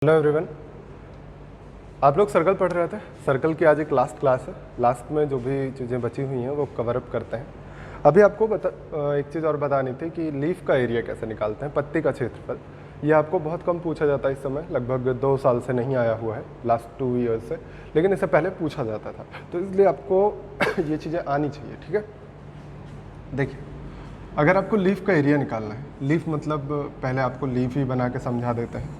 Hello everyone, आप लोग circle पढ़ रहे थे। सर्कल की आज एक लास्ट क्लास है। लास्ट में जो भी चीज़ें बची हुई हैं वो कवर अप करते हैं। अभी आपको एक चीज़ और बतानी थी कि लीफ का एरिया कैसे निकालते हैं, पत्ती का क्षेत्रफल। ये आपको बहुत कम पूछा जाता है इस समय, लगभग 2 साल से नहीं आया हुआ है, लास्ट 2 ईयर्स से, लेकिन इससे पहले पूछा जाता था, तो इसलिए आपको ये चीज़ें आनी चाहिए। ठीक है, देखिए, अगर आपको लीफ का एरिया निकालना है, लीफ मतलब पहले आपको लीफ ही बना के समझा देते हैं।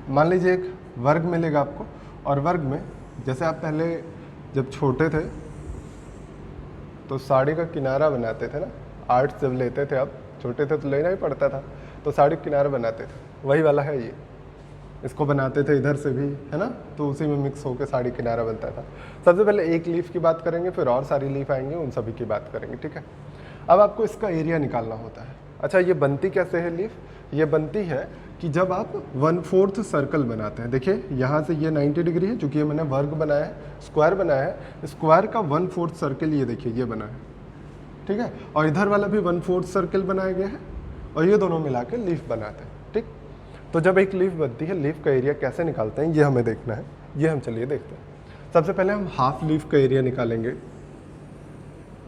मान लीजिए एक वर्ग मिलेगा आपको, और वर्ग में जैसे आप पहले जब छोटे थे तो साड़ी का किनारा बनाते थे ना, आर्ट्स जब लेते थे, आप छोटे थे तो लेना ही पड़ता था, तो साड़ी का किनारा बनाते थे, वही वाला है ये। इसको बनाते थे इधर से भी, है ना, तो उसी में मिक्स होकर साड़ी किनारा बनता था। सबसे पहले एक लीफ की बात करेंगे, फिर और सारी लीफ आएंगे, उन सभी की बात करेंगे। ठीक है, अब आपको इसका एरिया निकालना होता है। अच्छा, ये बनती कैसे है लीफ? ये बनती है कि जब आप 1/4 सर्कल बनाते हैं। देखिए, यहाँ से ये 90 डिग्री है, चूँकि ये मैंने वर्ग बनाया है, स्क्वायर बनाया है, स्क्वायर का 1/4 सर्कल ये देखिए ये बना है। ठीक है, और इधर वाला भी 1/4 सर्कल बनाया गया है, और ये दोनों मिला के लीफ बनाते हैं। ठीक, तो जब एक लीफ बनती है, लीफ का एरिया कैसे निकालते हैं ये हमें देखना है। ये हम चलिए देखते हैं। सबसे पहले हम हाफ लीफ का एरिया निकालेंगे।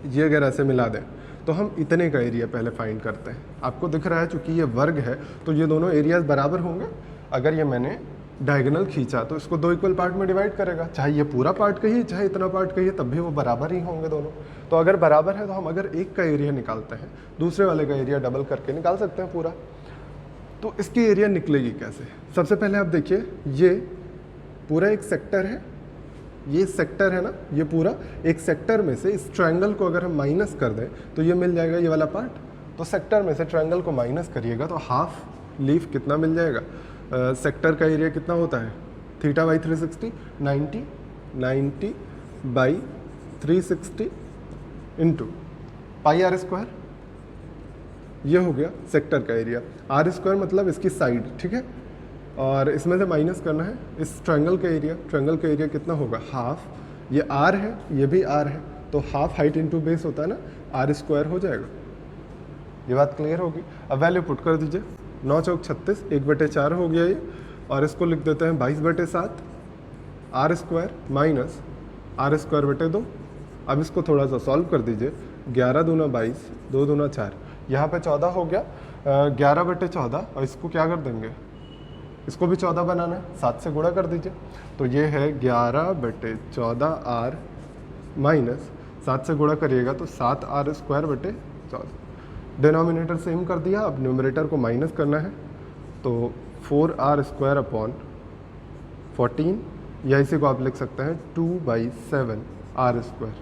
ये अगर ऐसे मिला दें तो हम इतने का एरिया पहले फाइंड करते हैं। आपको दिख रहा है चूंकि ये वर्ग है तो ये दोनों एरियाज बराबर होंगे। अगर ये मैंने डायगोनल खींचा तो इसको 2 इक्वल पार्ट में डिवाइड करेगा, चाहे ये पूरा पार्ट कहिए चाहे इतना पार्ट कहिए, तब भी वो बराबर ही होंगे दोनों। तो अगर बराबर है तो हम अगर एक का एरिया निकालते हैं, दूसरे वाले का एरिया डबल करके निकाल सकते हैं पूरा। तो इसकी एरिया निकलेगी कैसे? सबसे पहले आप देखिए, ये पूरा एक सेक्टर है, ये सेक्टर है ना, ये पूरा एक सेक्टर में से इस ट्रायंगल को अगर हम माइनस कर दें तो ये मिल जाएगा ये वाला पार्ट। तो सेक्टर में से ट्रायंगल को माइनस करिएगा तो हाफ लीफ कितना मिल जाएगा? सेक्टर का एरिया कितना होता है? Theta by 360, 90 by 360 into pi r square. ये हो गया सेक्टर का एरिया। आर स्क्वायर मतलब इसकी साइड। ठीक है, और इसमें से माइनस करना है इस ट्रायंगल का एरिया। ट्रायंगल का एरिया कितना होगा? हाफ, ये आर है, ये भी आर है, तो हाफ हाइट इंटू बेस होता है ना, आर स्क्वायर हो जाएगा। ये बात क्लियर होगी। अब वैल्यू पुट कर दीजिए, 9 चौक 36, 1/4 हो गया ये, और इसको लिख देते हैं 22/7 r square minus r square बटे 2। अब इसको थोड़ा सा सॉल्व कर दीजिए, 11 दूना 22, 2 दूना 4, यहाँ पे 14 हो गया, 11/14, और इसको क्या कर देंगे, इसको भी 14 बनाना है, 7 से गुणा कर दीजिए। तो ये है 11/14 आर माइनस 7 से गुणा करिएगा तो 7 आर स्क्वायर बटे 14। डिनोमिनेटर सेम कर दिया, अब न्यूमरेटर को माइनस करना है, तो 4 आर स्क्वायर अपॉन 14, या इसी को आप लिख सकते हैं 2/7 आर स्क्वायर।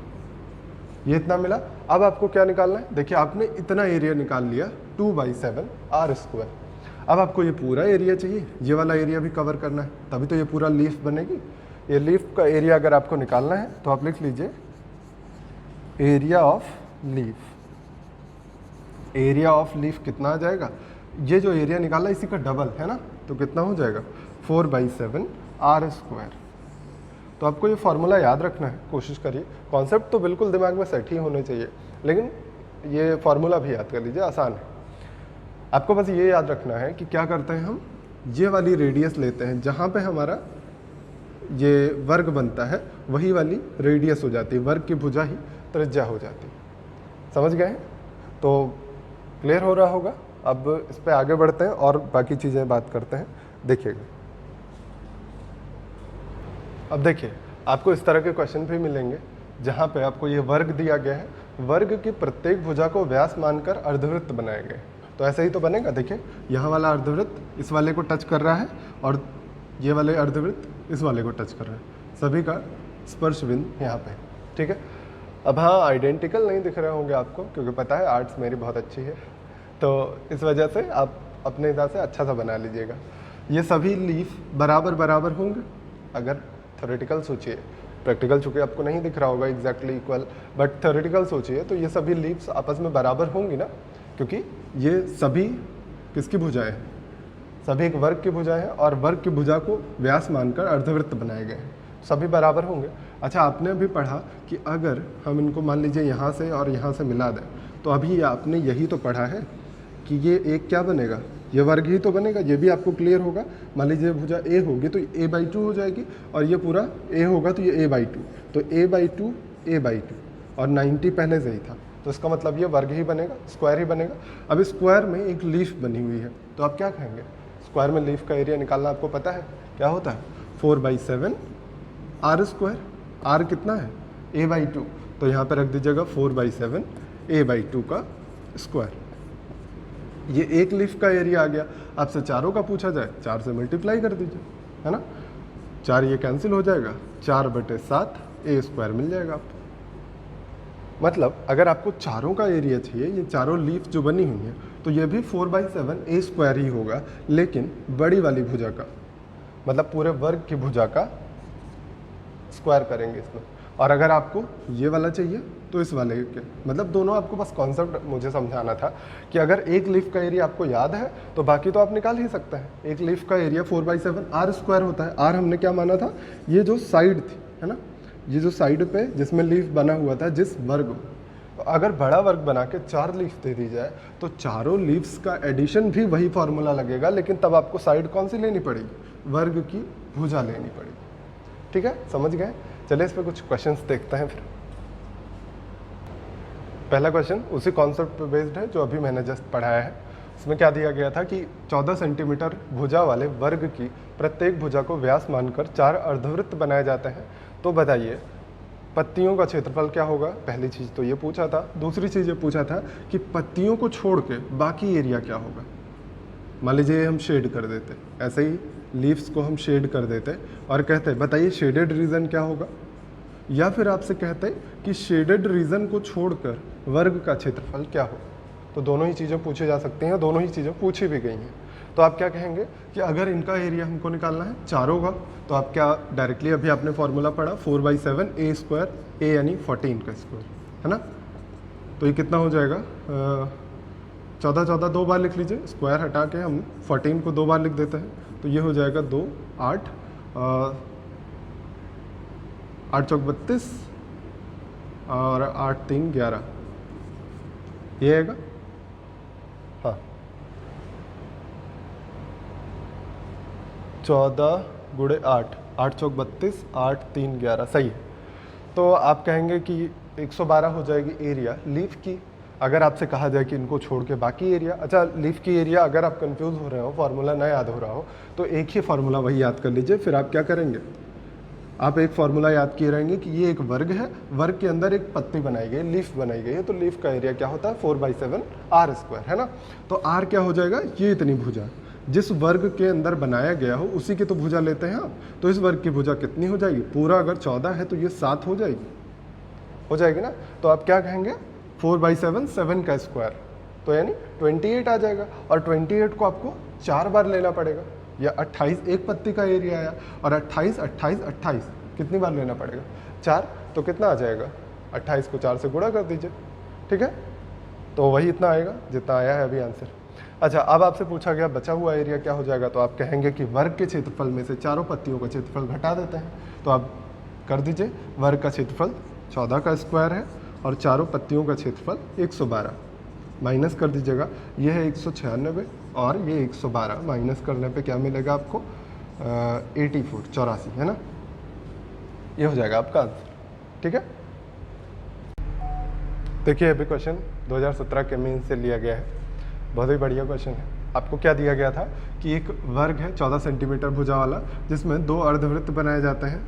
ये इतना मिला। अब आपको क्या निकालना है? देखिए, आपने इतना एरिया निकाल लिया, 2/7 आर स्क्वायर। अब आपको ये पूरा एरिया चाहिए, ये वाला एरिया भी कवर करना है, तभी तो ये पूरा लीफ बनेगी। ये लीफ का एरिया अगर आपको निकालना है तो आप लिख लीजिए area of leaf. Area of leaf कितना आ जाएगा? ये जो एरिया निकाला इसी का डबल है ना, तो कितना हो जाएगा? 4/7 आर स्क्वायर। तो आपको ये फॉर्मूला याद रखना है, कोशिश करिए। कॉन्सेप्ट तो बिल्कुल दिमाग में सेट ही होने चाहिए, लेकिन ये फॉर्मूला भी याद कर लीजिए, आसान है। आपको बस ये याद रखना है कि क्या करते हैं हम, ये वाली रेडियस लेते हैं, जहाँ पे हमारा ये वर्ग बनता है वही वाली रेडियस हो जाती है, वर्ग की भुजा ही त्रिज्या हो जाती है। समझ गए? तो क्लियर हो रहा होगा। अब इस पर आगे बढ़ते हैं और बाकी चीज़ें बात करते हैं, देखिएगा। अब देखिए, आपको इस तरह के क्वेश्चन भी मिलेंगे जहाँ पे आपको ये वर्ग दिया गया है, वर्ग की प्रत्येक भुजा को व्यास मानकर अर्धवृत्त बनाए गए। तो ऐसे ही तो बनेगा। देखिए, यहाँ वाला अर्धवृत्त इस वाले को टच कर रहा है, और ये वाले अर्धवृत्त इस वाले को टच कर रहा है, सभी का स्पर्श बिंदु यहाँ पे। ठीक है, अब हाँ, आइडेंटिकल नहीं दिख रहे होंगे आपको, क्योंकि पता है आर्ट्स मेरी बहुत अच्छी है, तो इस वजह से आप अपने हिसाब से अच्छा सा बना लीजिएगा। ये सभी लीफ बराबर बराबर होंगे अगर थ्योरेटिकल सोचिए। प्रैक्टिकल चूँकि आपको नहीं दिख रहा होगा एग्जैक्टली इक्वल, बट थ्योरेटिकल सोचिए तो ये सभी लीव्स आपस में बराबर होंगी ना, क्योंकि ये सभी किसकी भुजाएं हैं? सभी एक वर्ग की भुजाएं हैं, और वर्ग की भुजा को व्यास मानकर अर्धवृत्त बनाए गए हैं, सभी बराबर होंगे। अच्छा, आपने भी पढ़ा कि अगर हम इनको मान लीजिए यहाँ से और यहाँ से मिला दें, तो अभी आपने यही तो पढ़ा है कि ये एक क्या बनेगा, ये वर्ग ही तो बनेगा, ये भी आपको क्लियर होगा। मान लीजिए भुजा ए होगी तो a/2 हो जाएगी, और ये पूरा a होगा तो ये a/2, तो a/2 a/2, और 90 पहले से ही था, तो इसका मतलब ये वर्ग ही बनेगा, स्क्वायर ही बनेगा। अब स्क्वायर में एक लीफ बनी हुई है, तो आप क्या कहेंगे, स्क्वायर में लीफ का एरिया निकालना आपको पता है क्या होता है, 4/7 r²। r कितना है, a/2, तो यहाँ पर रख दीजिएगा 4/7 a/2 का स्क्वायर। ये एक लीफ का एरिया आ गया। आपसे चारों का पूछा जाए, 4 से मल्टीप्लाई कर दीजिए, है ना, 4 ये कैंसिल हो जाएगा, 4/7 a² मिल जाएगा आपको। मतलब अगर आपको चारों का एरिया चाहिए, ये चारों लीफ जो बनी हुई है, तो ये भी 4/7 a² ही होगा, लेकिन बड़ी वाली भुजा का, मतलब पूरे वर्ग की भुजा का स्क्वायर करेंगे इसमें। और अगर आपको ये वाला चाहिए तो इस वाले के, मतलब दोनों आपको बस कॉन्सेप्ट मुझे समझाना था कि अगर एक लीफ का एरिया आपको याद है तो बाकी तो आप निकाल ही सकते हैं। एक लीफ का एरिया 4/7 r² होता है। r हमने क्या माना था, ये जो साइड थी, है ना, ये जो साइड पे जिसमें लीफ बना हुआ था, जिस वर्ग, तो अगर बड़ा वर्ग बना के 4 लीफ दे दी जाए तो चारों लीव्स का एडिशन भी वही फॉर्मूला लगेगा, लेकिन तब आपको साइड कौन सी लेनी पड़ेगी, वर्ग की भुजा लेनी पड़ेगी। ठीक है, समझ गए। चलिए इस पर कुछ क्वेश्चंस देखते हैं। फिर पहला क्वेश्चन उसी कॉन्सेप्ट पे बेस्ड है जो अभी मैंने जस्ट पढ़ाया है। इसमें क्या दिया गया था कि 14 सेंटीमीटर भुजा वाले वर्ग की प्रत्येक भुजा को व्यास मानकर 4 अर्धवृत्त बनाए जाते हैं। तो बताइए पत्तियों का क्षेत्रफल क्या होगा। पहली चीज़ तो ये पूछा था। दूसरी चीज़ ये पूछा था कि पत्तियों को छोड़ के बाकी एरिया क्या होगा। मान लीजिए हम शेड कर देते, ऐसे ही लीव्स को हम शेड कर देते और कहते बताइए शेडेड रीजन क्या होगा, या फिर आपसे कहते कि शेडेड रीजन को छोड़कर वर्ग का क्षेत्रफल क्या हो। तो दोनों ही चीज़ें पूछी जा सकती हैं, दोनों ही चीज़ें पूछी भी गई हैं। तो आप क्या कहेंगे कि अगर इनका एरिया हमको निकालना है चारों का, तो आप क्या डायरेक्टली अभी आपने फॉर्मूला पढ़ा 4/7 a², a यानी 14 का स्क्वायर, है ना। तो ये कितना हो जाएगा, 14 दो बार लिख लीजिए, स्क्वायर हटा के हम 14 को 2 बार लिख देते हैं, तो ये हो जाएगा 2 8 8 चौक 32 और 8 3 11, ये आएगा। हाँ 14 गुणे 8, 8 चौक 32, 8 3 11, सही है। तो आप कहेंगे कि 112 हो जाएगी एरिया लीफ की। अगर आपसे कहा जाए कि इनको छोड़ के बाकी एरिया, अच्छा लीफ की एरिया, अगर आप कंफ्यूज हो रहे हो, फार्मूला ना याद हो रहा हो, तो एक ही फार्मूला वही याद कर लीजिए। फिर आप क्या करेंगे, आप एक फार्मूला याद किए रहेंगे कि ये एक वर्ग है, वर्ग के अंदर एक पत्ती बनाई गई, लीफ बनाई गई है, तो लीफ का एरिया क्या होता है 4/7 r², है ना। तो r क्या हो जाएगा, ये इतनी भुजा जिस वर्ग के अंदर बनाया गया हो उसी की तो भुजा लेते हैं आप। तो इस वर्ग की भुजा कितनी हो जाएगी, पूरा अगर 14 है तो ये 7 हो जाएगी ना। तो आप क्या कहेंगे 4/7 7 का स्क्वायर, तो यानी 28 आ जाएगा। और 28 को आपको 4 बार लेना पड़ेगा, या 28 एक पत्ती का एरिया आया, और 28 28 28 कितनी बार लेना पड़ेगा, 4। तो कितना आ जाएगा, 28 को 4 से गुणा कर दीजिए, ठीक है। तो वही इतना आएगा जितना आया है अभी आंसर। अच्छा, अब आपसे पूछा गया बचा हुआ एरिया क्या हो जाएगा। तो आप कहेंगे कि वर्ग के क्षेत्रफल में से चारों पत्तियों का क्षेत्रफल घटा देते हैं। तो आप कर दीजिए, वर्ग का क्षेत्रफल 14 का स्क्वायर है और चारों पत्तियों का क्षेत्रफल 112, माइनस कर दीजिएगा, ये है 196 और ये 112, माइनस करने पे क्या मिलेगा आपको 84 है ना। ये हो जाएगा आपका आंसर, ठीक है। देखिए अभी क्वेश्चन 2017 के मेन से लिया गया है, बहुत ही बढ़िया क्वेश्चन है। आपको क्या दिया गया था कि एक वर्ग है 14 सेंटीमीटर भुजा वाला, जिसमें 2 अर्धवृत्त बनाए जाते हैं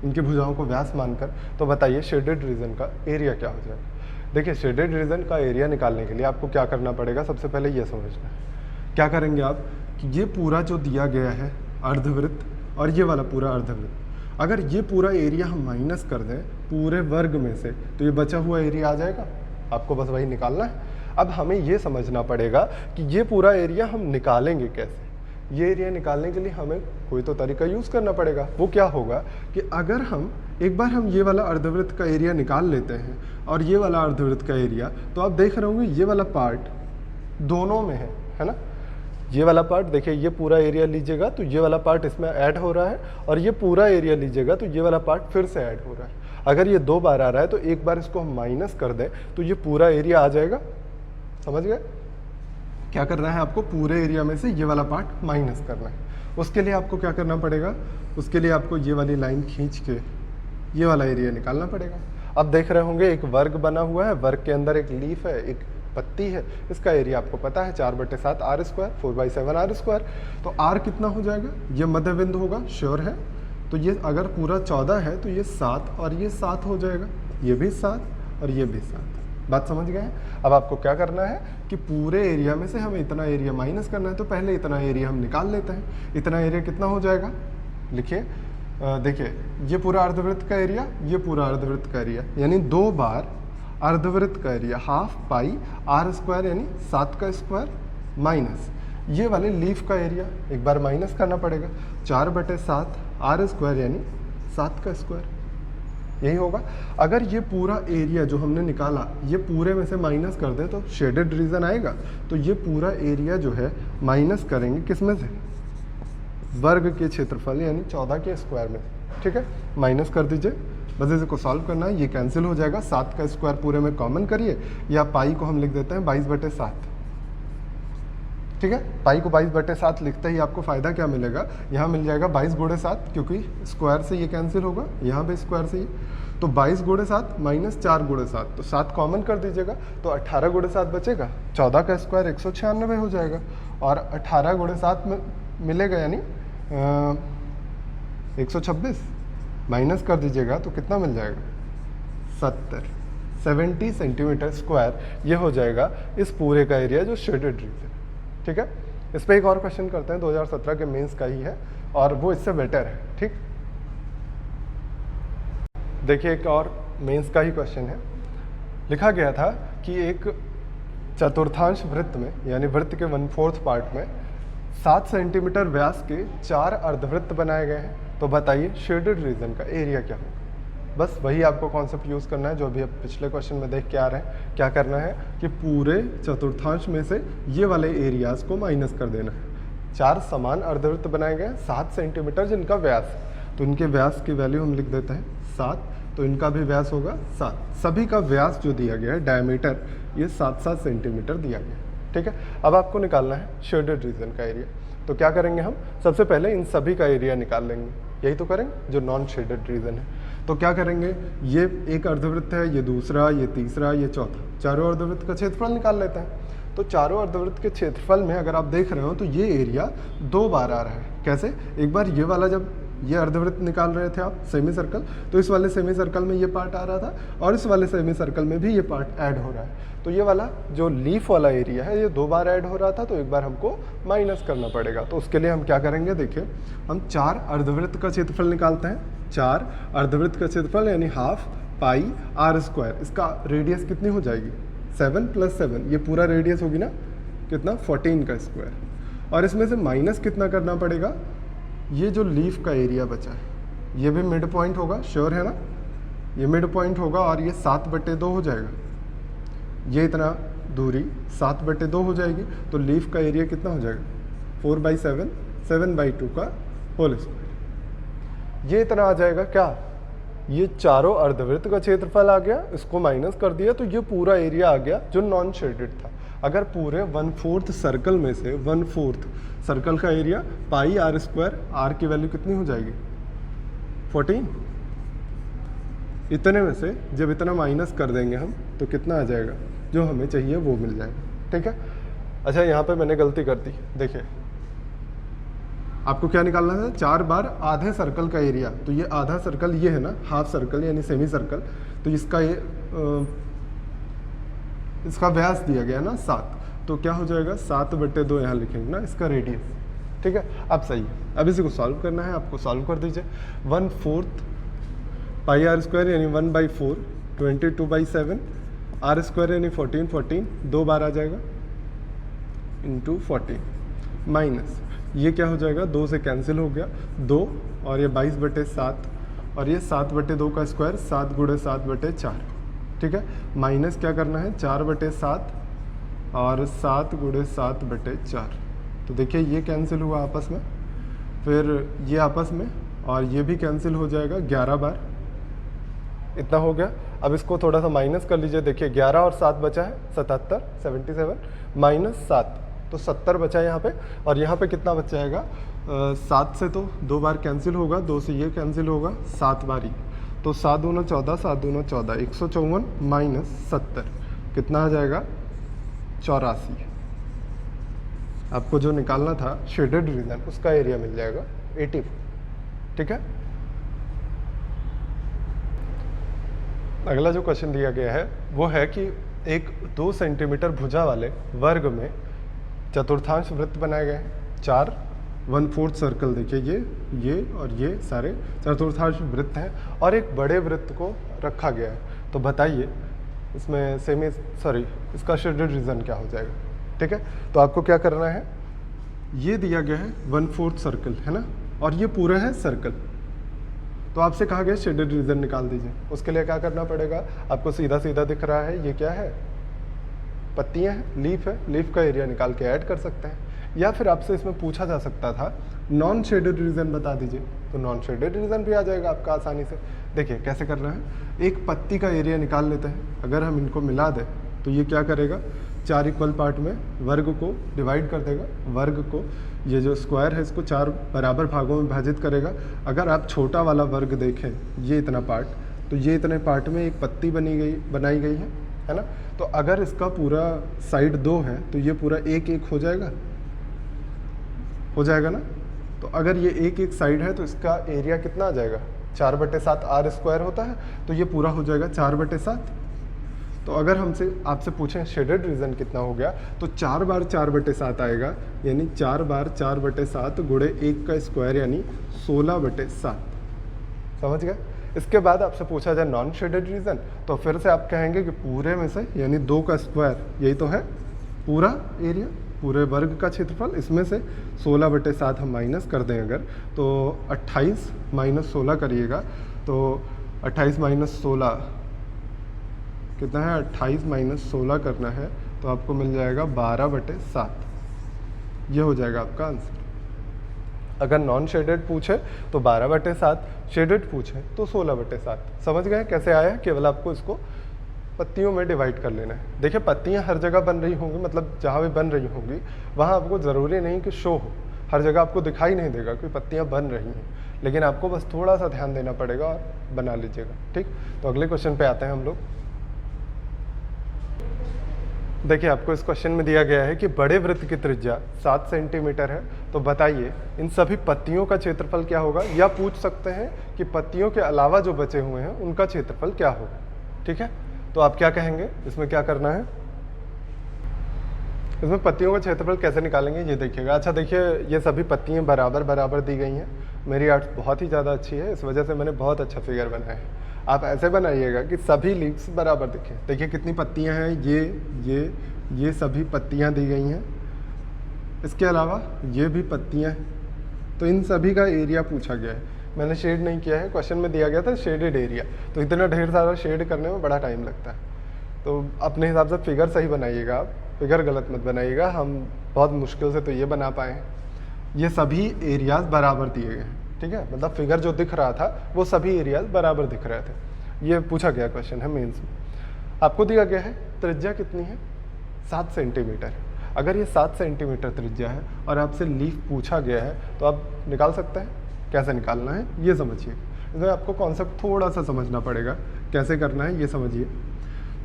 इनकी भुजाओं को व्यास मानकर। तो बताइए शेडेड रीजन का एरिया क्या हो जाएगा। देखिए शेडेड रीजन का एरिया निकालने के लिए आपको क्या करना पड़ेगा, सबसे पहले ये समझना है। क्या करेंगे आप कि ये पूरा जो दिया गया है अर्धवृत्त और ये वाला पूरा अर्धवृत्त, अगर ये पूरा एरिया हम माइनस कर दें पूरे वर्ग में से, तो ये बचा हुआ एरिया आ जाएगा। आपको बस वही निकालना है। अब हमें ये समझना पड़ेगा कि ये पूरा एरिया हम निकालेंगे कैसे। ये एरिया निकालने के लिए हमें कोई तो तरीका यूज़ करना पड़ेगा। वो क्या होगा कि अगर हम एक बार हम ये वाला अर्धवृत्त का एरिया निकाल लेते हैं और ये वाला अर्धवृत्त का एरिया, तो आप देख रहे होंगे ये वाला पार्ट दोनों में है ना। ये वाला पार्ट देखिए, ये पूरा एरिया लीजिएगा तो ये वाला पार्ट इसमें ऐड हो रहा है, और ये पूरा एरिया लीजिएगा तो ये वाला पार्ट फिर से ऐड हो रहा है। अगर ये 2 बार आ रहा है तो एक बार इसको हम माइनस कर दें तो ये पूरा एरिया आ जाएगा। समझ गए। क्या करना है आपको, पूरे एरिया में से ये वाला पार्ट माइनस करना है। उसके लिए आपको क्या करना पड़ेगा, उसके लिए आपको ये वाली लाइन खींच के ये वाला एरिया निकालना पड़ेगा। अब देख रहे होंगे एक वर्ग बना हुआ है, वर्ग के अंदर एक लीफ है, एक पत्ती है, इसका एरिया आपको पता है 4/7 आर स्क्वायर, 4/7 आर स्क्वायर। तो आर कितना हो जाएगा, ये मध्य बिंदु होगा, श्योर है। तो ये अगर पूरा 14 है तो ये 7 और ये 7 हो जाएगा, ये भी 7 और ये भी 7। बात समझ गए हैं। अब आपको क्या करना है कि पूरे एरिया में से हमें इतना एरिया माइनस करना है, तो पहले इतना एरिया हम निकाल लेते हैं। इतना एरिया कितना हो जाएगा, लिखिए, देखिए ये पूरा अर्धवृत्त का एरिया, ये पूरा अर्धवृत्त का एरिया, यानी 2 बार अर्धवृत्त का area half pi r square यानी 7 का स्क्वायर माइनस ये वाले लीफ का एरिया, एक बार माइनस करना पड़ेगा, 4/7 आर स्क्वायर यानी 7 का स्क्वायर, यही होगा। अगर ये पूरा एरिया जो हमने निकाला ये पूरे में से माइनस कर दें तो शेडेड रीजन आएगा, तो ये पूरा एरिया जो है माइनस करेंगे किस में से, वर्ग के क्षेत्रफल यानी 14 के स्क्वायर में, ठीक है। माइनस कर दीजिए, बस इसको सॉल्व करना है, ये कैंसिल हो जाएगा, 7 का स्क्वायर पूरे में कॉमन करिए, या पाई को हम लिख देते हैं 22/7, ठीक है। पाई को 22/7 लिखते ही आपको फ़ायदा क्या मिलेगा, यहाँ मिल जाएगा 22/7, क्योंकि स्क्वायर से ये कैंसिल होगा, यहाँ पे स्क्वायर से ये, तो 22/7 माइनस 4/7, तो 7 कॉमन कर दीजिएगा, तो 18/7 बचेगा, 14 का स्क्वायर 196 हो जाएगा, और 18/7 में मिलेगा यानी 126, माइनस कर दीजिएगा तो कितना मिल जाएगा, 70 सेंटीमीटर स्क्वायर, ये हो जाएगा इस पूरे का एरिया जो शेडेड रीजन, ठीक है। इस पर एक और क्वेश्चन करते हैं, 2017 के मेंस का ही है और वो इससे बेटर है, ठीक। देखिए एक और मेंस का ही क्वेश्चन है, लिखा गया था कि एक चतुर्थांश वृत्त में यानी वृत्त के 1/4 पार्ट में 7 सेंटीमीटर व्यास के 4 अर्धवृत्त बनाए गए हैं, तो बताइए शेडेड रीजन का एरिया क्या होगा। बस वही आपको कॉन्सेप्ट यूज़ करना है जो अभी आप पिछले क्वेश्चन में देख के आ रहे हैं। क्या करना है कि पूरे चतुर्थांश में से ये वाले एरियाज को माइनस कर देना है। 4 समान अर्धवृत्त बनाए गए 7 सेंटीमीटर जिनका व्यास है, तो इनके व्यास की वैल्यू हम लिख देते हैं 7, तो इनका भी व्यास होगा 7। सभी का व्यास जो दिया गया है डायमीटर ये 7-7 सेंटीमीटर दिया गया, ठीक है। अब आपको निकालना है शेडेड रीजन का एरिया, तो क्या करेंगे हम, सबसे पहले इन सभी का एरिया निकाल लेंगे, यही तो करेंगे जो नॉन शेडेड रीजन है। तो क्या करेंगे, ये एक अर्धवृत्त है, ये दूसरा, ये तीसरा, ये चौथा, चारों अर्धवृत्त का क्षेत्रफल निकाल लेते हैं। तो चारों अर्धवृत्त के क्षेत्रफल में अगर आप देख रहे हो तो ये एरिया 2 बार आ रहा है। कैसे, एक बार ये वाला जब ये अर्धवृत्त निकाल रहे थे आप सेमी सर्कल, तो इस वाले सेमी सर्कल में ये पार्ट आ रहा था और इस वाले सेमी सर्कल में भी ये पार्ट ऐड हो रहा है, तो ये वाला जो लीफ वाला एरिया है ये 2 बार ऐड हो रहा था, तो एक बार हमको माइनस करना पड़ेगा। तो उसके लिए हम क्या करेंगे, देखिए हम 4 अर्धवृत्त का क्षेत्रफल निकालते हैं। 4 अर्धवृत्त का क्षेत्रफल यानी हाफ पाई आर स्क्वायर, इसका रेडियस कितनी हो जाएगी, 7 + 7, ये पूरा रेडियस होगी ना, कितना, 14 का स्क्वायर। और इसमें से माइनस कितना करना पड़ेगा, ये जो लीफ का एरिया बचा है ये भी मिड पॉइंट होगा, श्योर है ना, ये मिड पॉइंट होगा और ये 7/2 हो जाएगा, ये इतना दूरी 7/2 हो जाएगी, तो लीफ का एरिया कितना हो जाएगा, 4/7, 7/2 का होल स्क्वायर, ये इतना आ जाएगा। क्या, ये चारों अर्धवृत्त का क्षेत्रफल आ गया, इसको माइनस कर दिया तो ये पूरा एरिया आ गया जो नॉन शेडेड था। अगर पूरे 1/4 सर्कल में से 1/4 सर्कल का area pi r square, r की वैल्यू कितनी हो जाएगी, 14, इतने में से जब इतना माइनस कर देंगे हम तो कितना आ जाएगा, जो हमें चाहिए वो मिल जाएगा, ठीक है। अच्छा यहाँ पे मैंने गलती कर दी, देखिए आपको क्या निकालना था, 4 बार आधे सर्कल का एरिया, तो ये आधा सर्कल ये है ना, हाफ सर्कल यानी सेमी सर्कल, तो इसका ये इसका व्यास दिया गया ना 7, तो क्या हो जाएगा 7/2 यहाँ लिखेंगे ना इसका रेडियस, ठीक है। अब सही है, अब इसी को सॉल्व करना है, आपको सॉल्व कर दीजिए। 1/4 पाई आर स्क्वायर यानी 1/4, 22/7 आर स्क्वायर यानी 14 2 बार आ जाएगा इंटू 14 माइनस ये क्या हो जाएगा, 2 से कैंसिल हो गया 2, और ये 22/7 और ये 7/2 का स्क्वायर 7 × 7/4, ठीक है। माइनस क्या करना है, 4/7 और 7 × 7/4, तो देखिए ये कैंसिल हुआ आपस में, फिर ये आपस में, और ये भी कैंसिल हो जाएगा 11 बार, इतना हो गया। अब इसको थोड़ा सा माइनस कर लीजिए, देखिए 11 और 7 बचा है 77 -7, तो 70 बचा यहाँ पे, और यहाँ पे कितना बच जाएगा, 7 से तो 2 बार कैंसिल होगा, 2 से ये कैंसिल होगा, 7 बारी, तो 7 दूना 14, 7 दूना 14, 154 माइनस 70 कितना आ जाएगा, 84। आपको जो निकालना था शेडेड रीजन, उसका एरिया मिल जाएगा 84। ठीक है। अगला जो क्वेश्चन दिया गया है वो है कि एक 2 सेंटीमीटर भुजा वाले वर्ग में चतुर्थांश वृत्त बनाए गए हैं, 4 1/4 सर्कल, देखिए ये और ये सारे चतुर्थांश वृत्त हैं, और एक बड़े वृत्त को रखा गया है। तो बताइए इसमें इसका शेडेड रीजन क्या हो जाएगा। ठीक है, तो आपको क्या करना है, ये दिया गया है 1/4 सर्कल है ना, और ये पूरा है सर्कल, तो आपसे कहा गया शेडेड रीजन निकाल दीजिए। उसके लिए क्या करना पड़ेगा, आपको सीधा सीधा दिख रहा है ये क्या है, पत्तियां हैं, लीफ है, लीफ का एरिया निकाल के ऐड कर सकते हैं, या फिर आपसे इसमें पूछा जा सकता था नॉन शेडेड रीजन बता दीजिए, तो नॉन शेडेड रीजन भी आ जाएगा आपका आसानी से। देखिए कैसे करना है, एक पत्ती का एरिया निकाल लेते हैं, अगर हम इनको मिला दें तो ये क्या करेगा, 4 इक्वल पार्ट में वर्ग को डिवाइड कर देगा, वर्ग को, ये जो स्क्वायर है इसको 4 बराबर भागों में विभाजित करेगा। अगर आप छोटा वाला वर्ग देखें, ये इतना पार्ट, तो ये इतने पार्ट में एक पत्ती बनाई गई है ना। तो अगर इसका पूरा साइड 2 है तो ये पूरा 1 हो जाएगा ना। तो अगर ये 1 साइड है तो इसका एरिया कितना आ जाएगा, 4/7 आर स्क्वायर होता है, तो ये पूरा हो जाएगा 4/7। तो अगर आपसे पूछें शेडेड रीजन कितना हो गया, तो 4 बार 4/7 आएगा, यानी 4 बार 4/7 गुणे 1 का स्क्वायर, यानी 16/7। समझ गए। इसके बाद आपसे पूछा जाए नॉन शेडेड रीजन, तो फिर से आप कहेंगे कि पूरे में से, यानी 2 का स्क्वायर, यही तो है पूरा एरिया, पूरे वर्ग का क्षेत्रफल, इसमें से 16/7 हम माइनस कर दें अगर, तो 28 माइनस 16 करिएगा, तो 28 माइनस 16 कितना है, 28 माइनस 16 करना है, तो आपको मिल जाएगा 12/7। ये हो जाएगा आपका आंसर। अगर नॉन शेडेड पूछे तो 12/7, शेडेड पूछे तो 16/7। समझ गए कैसे आया है, केवल आपको इसको पत्तियों में डिवाइड कर लेना है। देखिए पत्तियां हर जगह बन रही होंगी, मतलब जहाँ भी बन रही होंगी वहाँ आपको ज़रूरी नहीं कि शो हो, हर जगह आपको दिखाई नहीं देगा कि पत्तियां बन रही हैं, लेकिन आपको बस थोड़ा सा ध्यान देना पड़ेगा और बना लीजिएगा। ठीक, तो अगले क्वेश्चन पे आते हैं हम लोग। देखिए आपको इस क्वेश्चन में दिया गया है कि बड़े वृत्त की त्रिज्या 7 सेंटीमीटर है, तो बताइए इन सभी पत्तियों का क्षेत्रफल क्या होगा, या पूछ सकते हैं कि पत्तियों के अलावा जो बचे हुए हैं उनका क्षेत्रफल क्या होगा। ठीक है, तो आप क्या कहेंगे, इसमें क्या करना है, इसमें पत्तियों का क्षेत्रफल कैसे निकालेंगे ये देखिएगा। अच्छा देखिए ये सभी पत्तियां बराबर बराबर दी गई हैं, मेरी आर्ट बहुत ही ज़्यादा अच्छी है, इस वजह से मैंने बहुत अच्छा फिगर बनाया है। आप ऐसे बनाइएगा कि सभी लीव्स बराबर दिखें। देखिए कितनी पत्तियां हैं, ये सभी पत्तियां दी गई हैं, इसके अलावा ये भी पत्तियां हैं, तो इन सभी का एरिया पूछा गया है। मैंने शेड नहीं किया है, क्वेश्चन में दिया गया था शेडेड एरिया, तो इतना ढेर सारा शेड करने में बड़ा टाइम लगता है, तो अपने हिसाब से फिगर सही बनाइएगा, आप फिगर गलत मत बनाइएगा। हम बहुत मुश्किल से तो ये बना पाए हैं। ये सभी एरियाज बराबर दिए गए हैं, ठीक है, मतलब फिगर जो दिख रहा था वो सभी एरियाज बराबर दिख रहे थे। ये पूछा गया क्वेश्चन है मेंस में। आपको दिया गया है त्रिज्या कितनी है, 7 सेंटीमीटर। अगर ये 7 सेंटीमीटर त्रिज्या है और आपसे लीफ पूछा गया है, तो आप निकाल सकते हैं। कैसे निकालना है ये समझिए, इसमें आपको कॉन्सेप्ट थोड़ा सा समझना पड़ेगा, कैसे करना है ये समझिए।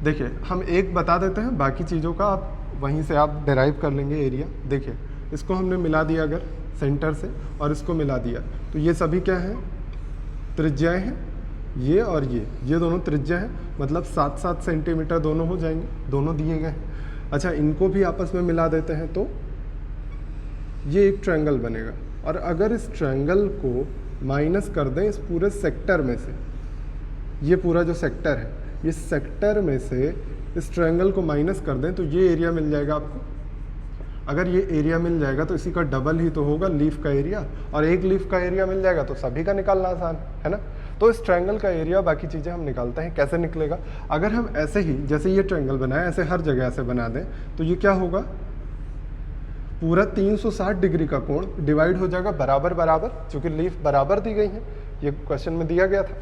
देखिए हम एक बता देते हैं, बाकी चीज़ों का आप वहीं से आप डिराइव कर लेंगे एरिया। देखिए इसको हमने मिला दिया अगर सेंटर से, और इसको मिला दिया, तो ये सभी क्या हैं, त्रिज्याएँ हैं, ये और ये दोनों त्रिज्या हैं, मतलब 7-7 सेंटीमीटर दोनों हो जाएंगे, दोनों दिए गए हैं। अच्छा इनको भी आपस में मिला देते हैं तो ये एक ट्रायंगल बनेगा, और अगर इस ट्रायंगल को माइनस कर दें इस पूरे सेक्टर में से, ये पूरा जो सेक्टर है, ये सेक्टर में से इस ट्रायंगल को माइनस कर दें तो ये एरिया मिल जाएगा आपको। अगर ये एरिया मिल जाएगा तो इसी का डबल ही तो होगा लीफ का एरिया, और एक लीफ का एरिया मिल जाएगा तो सभी का निकालना आसान है ना। तो इस ट्रायंगल का एरिया, बाकी चीज़ें हम निकालते हैं। कैसे निकलेगा, अगर हम ऐसे ही जैसे ये ट्रायंगल बनाए ऐसे हर जगह ऐसे बना दें तो ये क्या होगा, पूरा 360 डिग्री का कोण डिवाइड हो जाएगा बराबर बराबर, क्योंकि लीफ बराबर दी गई है, ये क्वेश्चन में दिया गया था।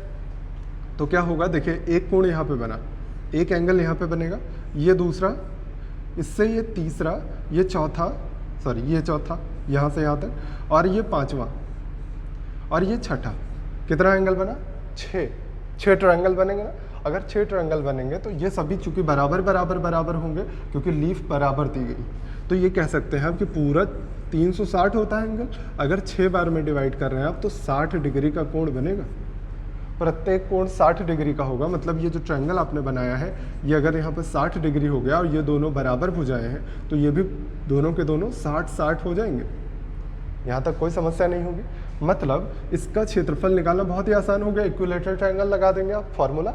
तो क्या होगा, देखिए एक कोण यहाँ पे बना, एक एंगल यहाँ पे बनेगा, ये दूसरा, इससे ये तीसरा, ये चौथा, सॉरी ये चौथा, यहाँ से यहाँ तक, और ये पांचवा, और ये छठा। कितना एंगल बना? 6 ट्रायंगल बनेंगे ना। अगर 6 ट्रायंगल बनेंगे तो ये सभी चूंकि बराबर बराबर बराबर होंगे क्योंकि लीफ बराबर दी गई, तो ये कह सकते हैं आप कि पूरा 360 होता है एंगल। अगर 6 बार में डिवाइड कर रहे हैं आप तो 60 डिग्री का कोण बनेगा। प्रत्येक कोण 60 डिग्री का होगा। मतलब ये जो ट्रायंगल आपने बनाया है ये अगर यहाँ पर 60 डिग्री हो गया और ये दोनों बराबर भुजाएं हैं तो ये भी दोनों के दोनों 60-60 हो जाएंगे। यहाँ तक कोई समस्या नहीं होगी। मतलब इसका क्षेत्रफल निकालना बहुत ही आसान हो गया। इक्विलेटरल ट्रायंगल लगा देंगे आप, फॉर्मूला।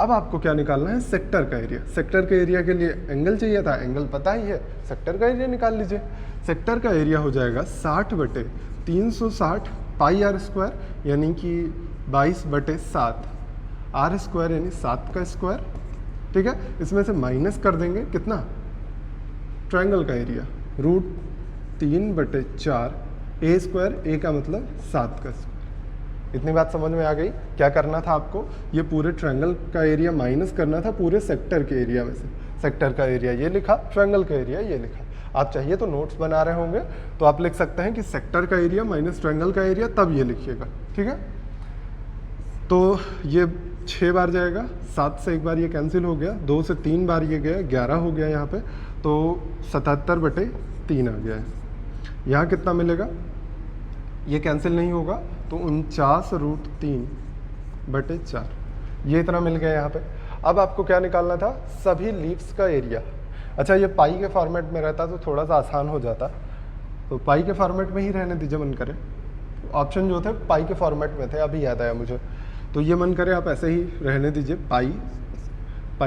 अब आपको क्या निकालना है? सेक्टर का एरिया। सेक्टर के एरिया के लिए एंगल चाहिए था, एंगल पता ही है, सेक्टर का एरिया निकाल लीजिए। सेक्टर का एरिया हो जाएगा 60/360 पाई आर स्क्वायर, यानी कि 22/7 आर स्क्वायर, यानी 7 का स्क्वायर। ठीक है, इसमें से माइनस कर देंगे कितना? ट्रायंगल का एरिया √3/4 ए स्क्वायर, ए का मतलब 7 का स्क्वायर। इतनी बात समझ में आ गई? क्या करना था आपको? ये पूरे ट्रायंगल का एरिया माइनस करना था पूरे सेक्टर के एरिया में से। सेक्टर का एरिया ये लिखा, ट्रायंगल का एरिया ये लिखा। आप चाहिए तो नोट्स बना रहे होंगे तो आप लिख सकते हैं कि सेक्टर का एरिया माइनस ट्रायंगल का एरिया, तब ये लिखिएगा। ठीक है, तो ये 6 बार जाएगा, 7 से एक बार ये कैंसिल हो गया, 2 से 3 बार ये गया, 11 हो गया यहाँ पे, तो 77/3 आ गया है। यहाँ कितना मिलेगा? ये कैंसिल नहीं होगा तो 49√3/4, ये इतना मिल गया यहाँ पे। अब आपको क्या निकालना था? सभी लीव्स का एरिया। अच्छा, ये पाई के फॉर्मेट में रहता तो थोड़ा सा आसान हो जाता, तो पाई के फॉर्मेट में ही रहने दीजिए, मन करे। ऑप्शन जो थे पाई के फॉर्मेट में थे, अभी याद आया मुझे, तो ये मन करे आप ऐसे ही रहने दीजिए, पाई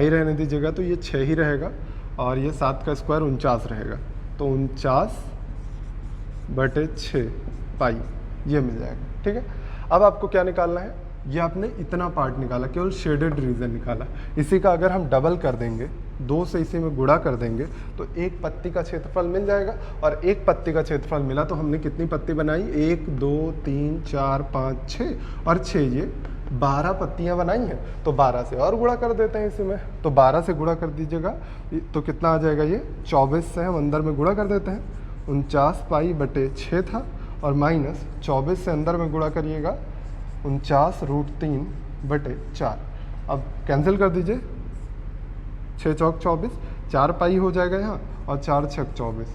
रहने दीजिएगा, तो ये 6 ही रहेगा और ये 7 का स्क्वायर 49 रहेगा, तो 49/6 पाई ये मिल जाएगा। ठीक है, अब आपको क्या निकालना है? ये आपने इतना पार्ट निकाला, केवल शेडेड रीजन निकाला। इसी का अगर हम डबल कर देंगे, 2 से इसी में गुणा कर देंगे तो एक पत्ती का क्षेत्रफल मिल जाएगा। और एक पत्ती का क्षेत्रफल मिला तो हमने कितनी पत्ती बनाई? 1 2 3 4 5 6 और 6, ये 12 पत्तियां बनाई हैं। तो 12 से और गुणा कर देते हैं इसी में, तो 12 से गुणा कर दीजिएगा तो कितना आ जाएगा? ये 24 से हम अंदर में गुणा कर देते हैं, 49π/6 था, और माइनस 24 से अंदर में गुणा करिएगा 49√3/4। अब कैंसिल कर दीजिए, 6 चौक 24, 4 पाई हो जाएगा यहाँ, और 4 छक 24,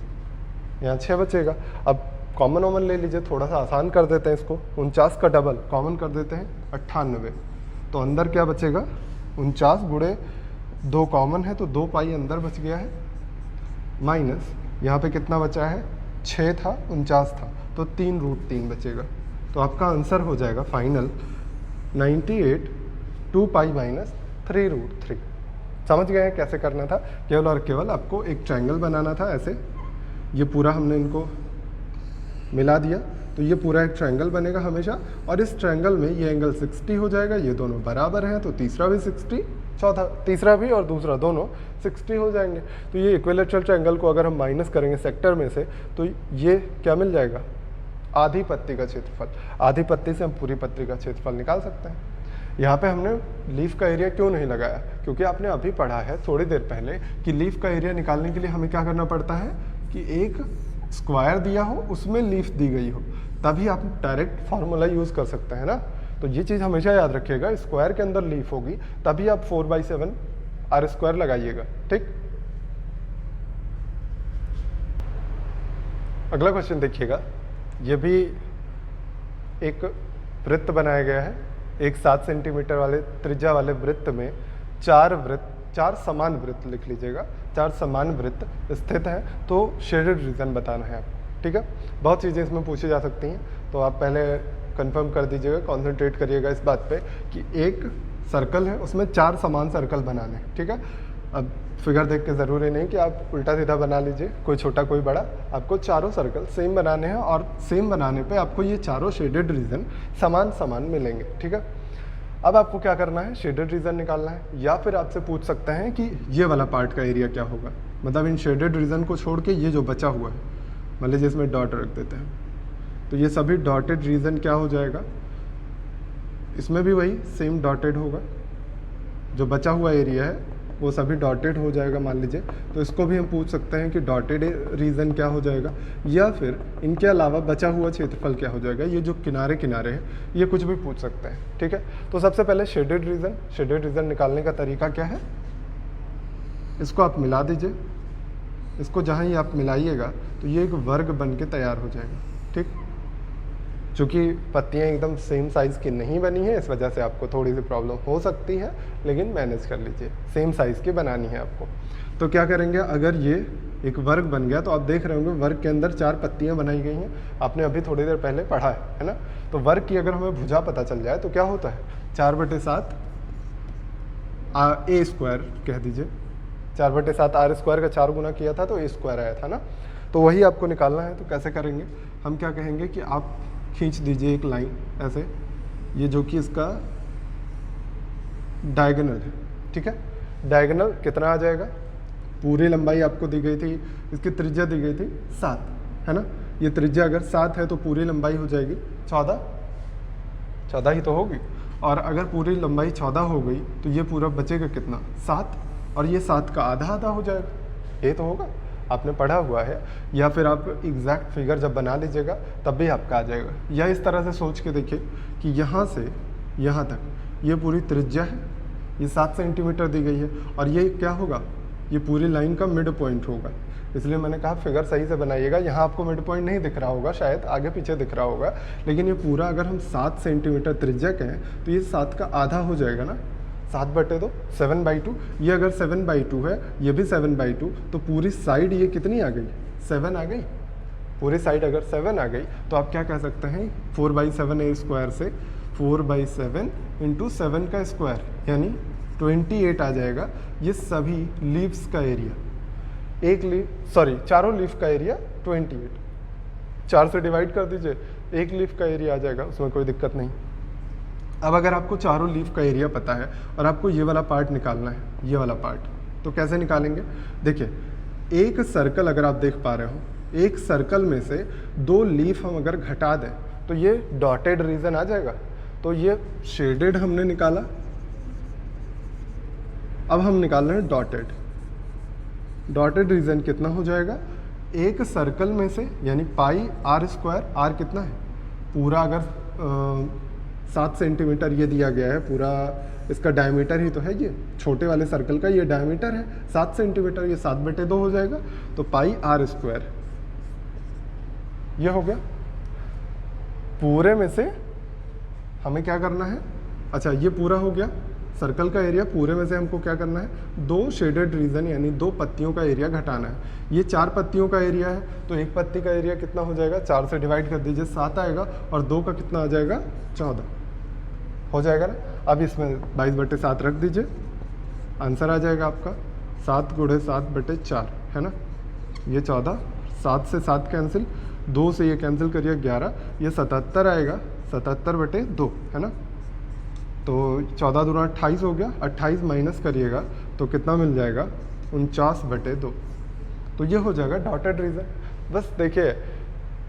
यहाँ 6 बचेगा। अब कॉमन ओमन ले लीजिए, थोड़ा सा आसान कर देते हैं इसको। 49 का डबल कॉमन कर देते हैं 98, तो अंदर क्या बचेगा? 49 गुणे 2 कॉमन है तो 2 पाई अंदर बच गया है, माइनस यहाँ पे कितना बचा है? 6 था, 49 था, तो 3√3 बचेगा। तो आपका आंसर हो जाएगा फाइनल 98 2 पाई माइनस 3√3। समझ गए हैं कैसे करना था? केवल और केवल आपको एक ट्रायंगल बनाना था ऐसे, ये पूरा हमने इनको मिला दिया तो ये पूरा एक ट्रायंगल बनेगा हमेशा, और इस ट्रायंगल में ये एंगल 60 हो जाएगा, ये दोनों बराबर हैं तो तीसरा भी 60, चौथा तीसरा भी और दूसरा दोनों 60 हो जाएंगे। तो ये इक्विलेटरल ट्रायंगल को अगर हम माइनस करेंगे सेक्टर में से तो ये क्या मिल जाएगा? आधी पत्ती का क्षेत्रफल। आधी पत्ती से हम पूरी पत्ती का क्षेत्रफल निकाल सकते हैं। यहाँ पे हमने लीफ का एरिया क्यों नहीं लगाया? क्योंकि आपने अभी पढ़ा है थोड़ी देर पहले कि लीफ का एरिया निकालने के लिए हमें क्या करना पड़ता है कि एक स्क्वायर दिया हो, उसमें लीफ दी गई हो, तभी आप डायरेक्ट फार्मूला यूज़ कर सकते हैं ना। तो ये चीज़ हमेशा याद रखिएगा, स्क्वायर के अंदर लीफ होगी तभी आप 4/7 आर स्क्वायर लगाइएगा। ठीक, अगला क्वेश्चन देखिएगा। ये भी एक वृत्त बनाया गया है, एक 7 सेंटीमीटर वाले त्रिज्या वाले वृत्त में 4 समान वृत्त लिख लीजिएगा, 4 समान वृत्त स्थित हैं, तो शेडेड रीजन बताना है आपको। ठीक है, बहुत चीज़ें इसमें पूछी जा सकती हैं, तो आप पहले कंफर्म कर दीजिएगा, कंसंट्रेट करिएगा इस बात पे कि एक सर्कल है उसमें 4 समान सर्कल बनाने हैं। ठीक है, अब फिगर देख के ज़रूरी नहीं कि आप उल्टा सीधा बना लीजिए, कोई छोटा कोई बड़ा, आपको चारों सर्कल सेम बनाने हैं, और सेम बनाने पे आपको ये चारों शेडेड रीजन समान समान मिलेंगे। ठीक है, अब आपको क्या करना है? शेडेड रीजन निकालना है, या फिर आपसे पूछ सकते हैं कि ये वाला पार्ट का एरिया क्या होगा। मतलब इन शेडेड रीजन को छोड़ के ये जो बचा हुआ है, मान लीजिए इसमें डॉट रख देते हैं, तो ये सभी डॉटेड रीजन क्या हो जाएगा? इसमें भी वही सेम डॉटेड होगा, जो बचा हुआ एरिया है वो सभी डॉटेड हो जाएगा मान लीजिए, तो इसको भी हम पूछ सकते हैं कि डॉटेड रीजन क्या हो जाएगा, या फिर इनके अलावा बचा हुआ क्षेत्रफल क्या हो जाएगा। ये जो किनारे किनारे है ये कुछ भी पूछ सकते हैं, ठीक है। तो सबसे पहले शेडेड रीजन निकालने का तरीका क्या है, इसको आप मिला दीजिए, इसको जहाँ ही आप मिलाइएगा तो ये एक वर्ग बन के तैयार हो जाएगा, ठीक। चूँकि पत्तियाँ एकदम सेम साइज़ की नहीं बनी है, इस वजह से आपको थोड़ी सी प्रॉब्लम हो सकती है, लेकिन मैनेज कर लीजिए, सेम साइज़ की बनानी है आपको। तो क्या करेंगे, अगर ये एक वर्ग बन गया तो आप देख रहे होंगे वर्ग के अंदर 4 पत्तियाँ बनाई गई हैं, आपने अभी थोड़ी देर पहले पढ़ा है ना। तो वर्ग की अगर हमें भुजा पता चल जाए तो क्या होता है, 4/7 a स्क्वायर कह दीजिए, 4/7 r स्क्वायर का 4 गुना किया था तो a स्क्वायर आया था ना। तो वही आपको निकालना है। तो कैसे करेंगे, हम क्या कहेंगे कि आप खींच दीजिए एक लाइन ऐसे, ये जो कि इसका डायगोनल है, ठीक है। डायगोनल कितना आ जाएगा, पूरी लंबाई आपको दी गई थी, इसकी त्रिज्या दी गई थी 7, है ना। ये त्रिज्या अगर 7 है तो पूरी लंबाई हो जाएगी 14 ही तो होगी। और अगर पूरी लंबाई 14 हो गई तो ये पूरा बचेगा कितना, 7, और ये 7 का आधा हो जाएगा, ये तो होगा, आपने पढ़ा हुआ है। या फिर आप एग्जैक्ट फिगर जब बना लीजिएगा तब भी आपका आ जाएगा। या इस तरह से सोच के देखिए कि यहाँ से यहाँ तक ये पूरी त्रिज्या है, ये 7 सेंटीमीटर दी गई है, और ये क्या होगा, ये पूरी लाइन का मिड पॉइंट होगा। इसलिए मैंने कहा फिगर सही से बनाइएगा। यहाँ आपको मिड पॉइंट नहीं दिख रहा होगा, शायद आगे पीछे दिख रहा होगा, लेकिन ये पूरा अगर हम 7 सेंटीमीटर त्रिज्या कहें तो ये 7 का आधा हो जाएगा ना, 7/2, 7/2। ये अगर 7/2 है, ये भी 7/2, तो पूरी साइड ये कितनी आ गई, 7 आ गई। पूरी साइड अगर 7 आ गई तो आप क्या कह सकते हैं, 4/7 a स्क्वायर से 4/7 इंटू 7 का स्क्वायर यानी 28 आ जाएगा। ये सभी लीव्स का एरिया, चारों लीफ का एरिया 28, 4 से डिवाइड कर दीजिए, एक लीफ का एरिया आ जाएगा, उसमें कोई दिक्कत नहीं। अब अगर आपको चारों लीफ का एरिया पता है और आपको ये वाला पार्ट निकालना है, ये वाला पार्ट, तो कैसे निकालेंगे, देखिए एक सर्कल अगर आप देख पा रहे हो, एक सर्कल में से 2 लीफ हम अगर घटा दें तो ये डॉटेड रीजन आ जाएगा। तो ये शेडेड हमने निकाला, अब हम निकाल रहे हैं डॉटेड रीजन कितना हो जाएगा, एक सर्कल में से यानी पाई r स्क्वायर, r कितना है पूरा, अगर 7 सेंटीमीटर ये दिया गया है, पूरा इसका डायमीटर ही तो है, ये छोटे वाले सर्कल का ये डायमीटर है 7 सेंटीमीटर, ये 7/2 हो जाएगा। तो पाई r स्क्वायर ये हो गया। पूरे में से हमें क्या करना है, अच्छा ये पूरा हो गया सर्कल का एरिया, पूरे में से हमको क्या करना है, 2 शेडेड रीजन यानी 2 पत्तियों का एरिया घटाना है। ये 4 पत्तियों का एरिया है, तो एक पत्ती का एरिया कितना हो जाएगा, 4 से डिवाइड कर दीजिए, 7 आएगा, और 2 का कितना आ जाएगा, 14 हो जाएगा ना। अब इसमें 22/7 रख दीजिए, आंसर आ जाएगा आपका 7 × 7/4, है ना। ये 14, 7 से 7 कैंसिल, 2 से ये कैंसिल करिए 11, ये 77 आएगा, 77/2, है ना। तो 14 दूना 28 हो गया, 28 माइनस करिएगा तो कितना मिल जाएगा, 49/2। तो ये हो जाएगा डॉटेड रीजन। बस देखिए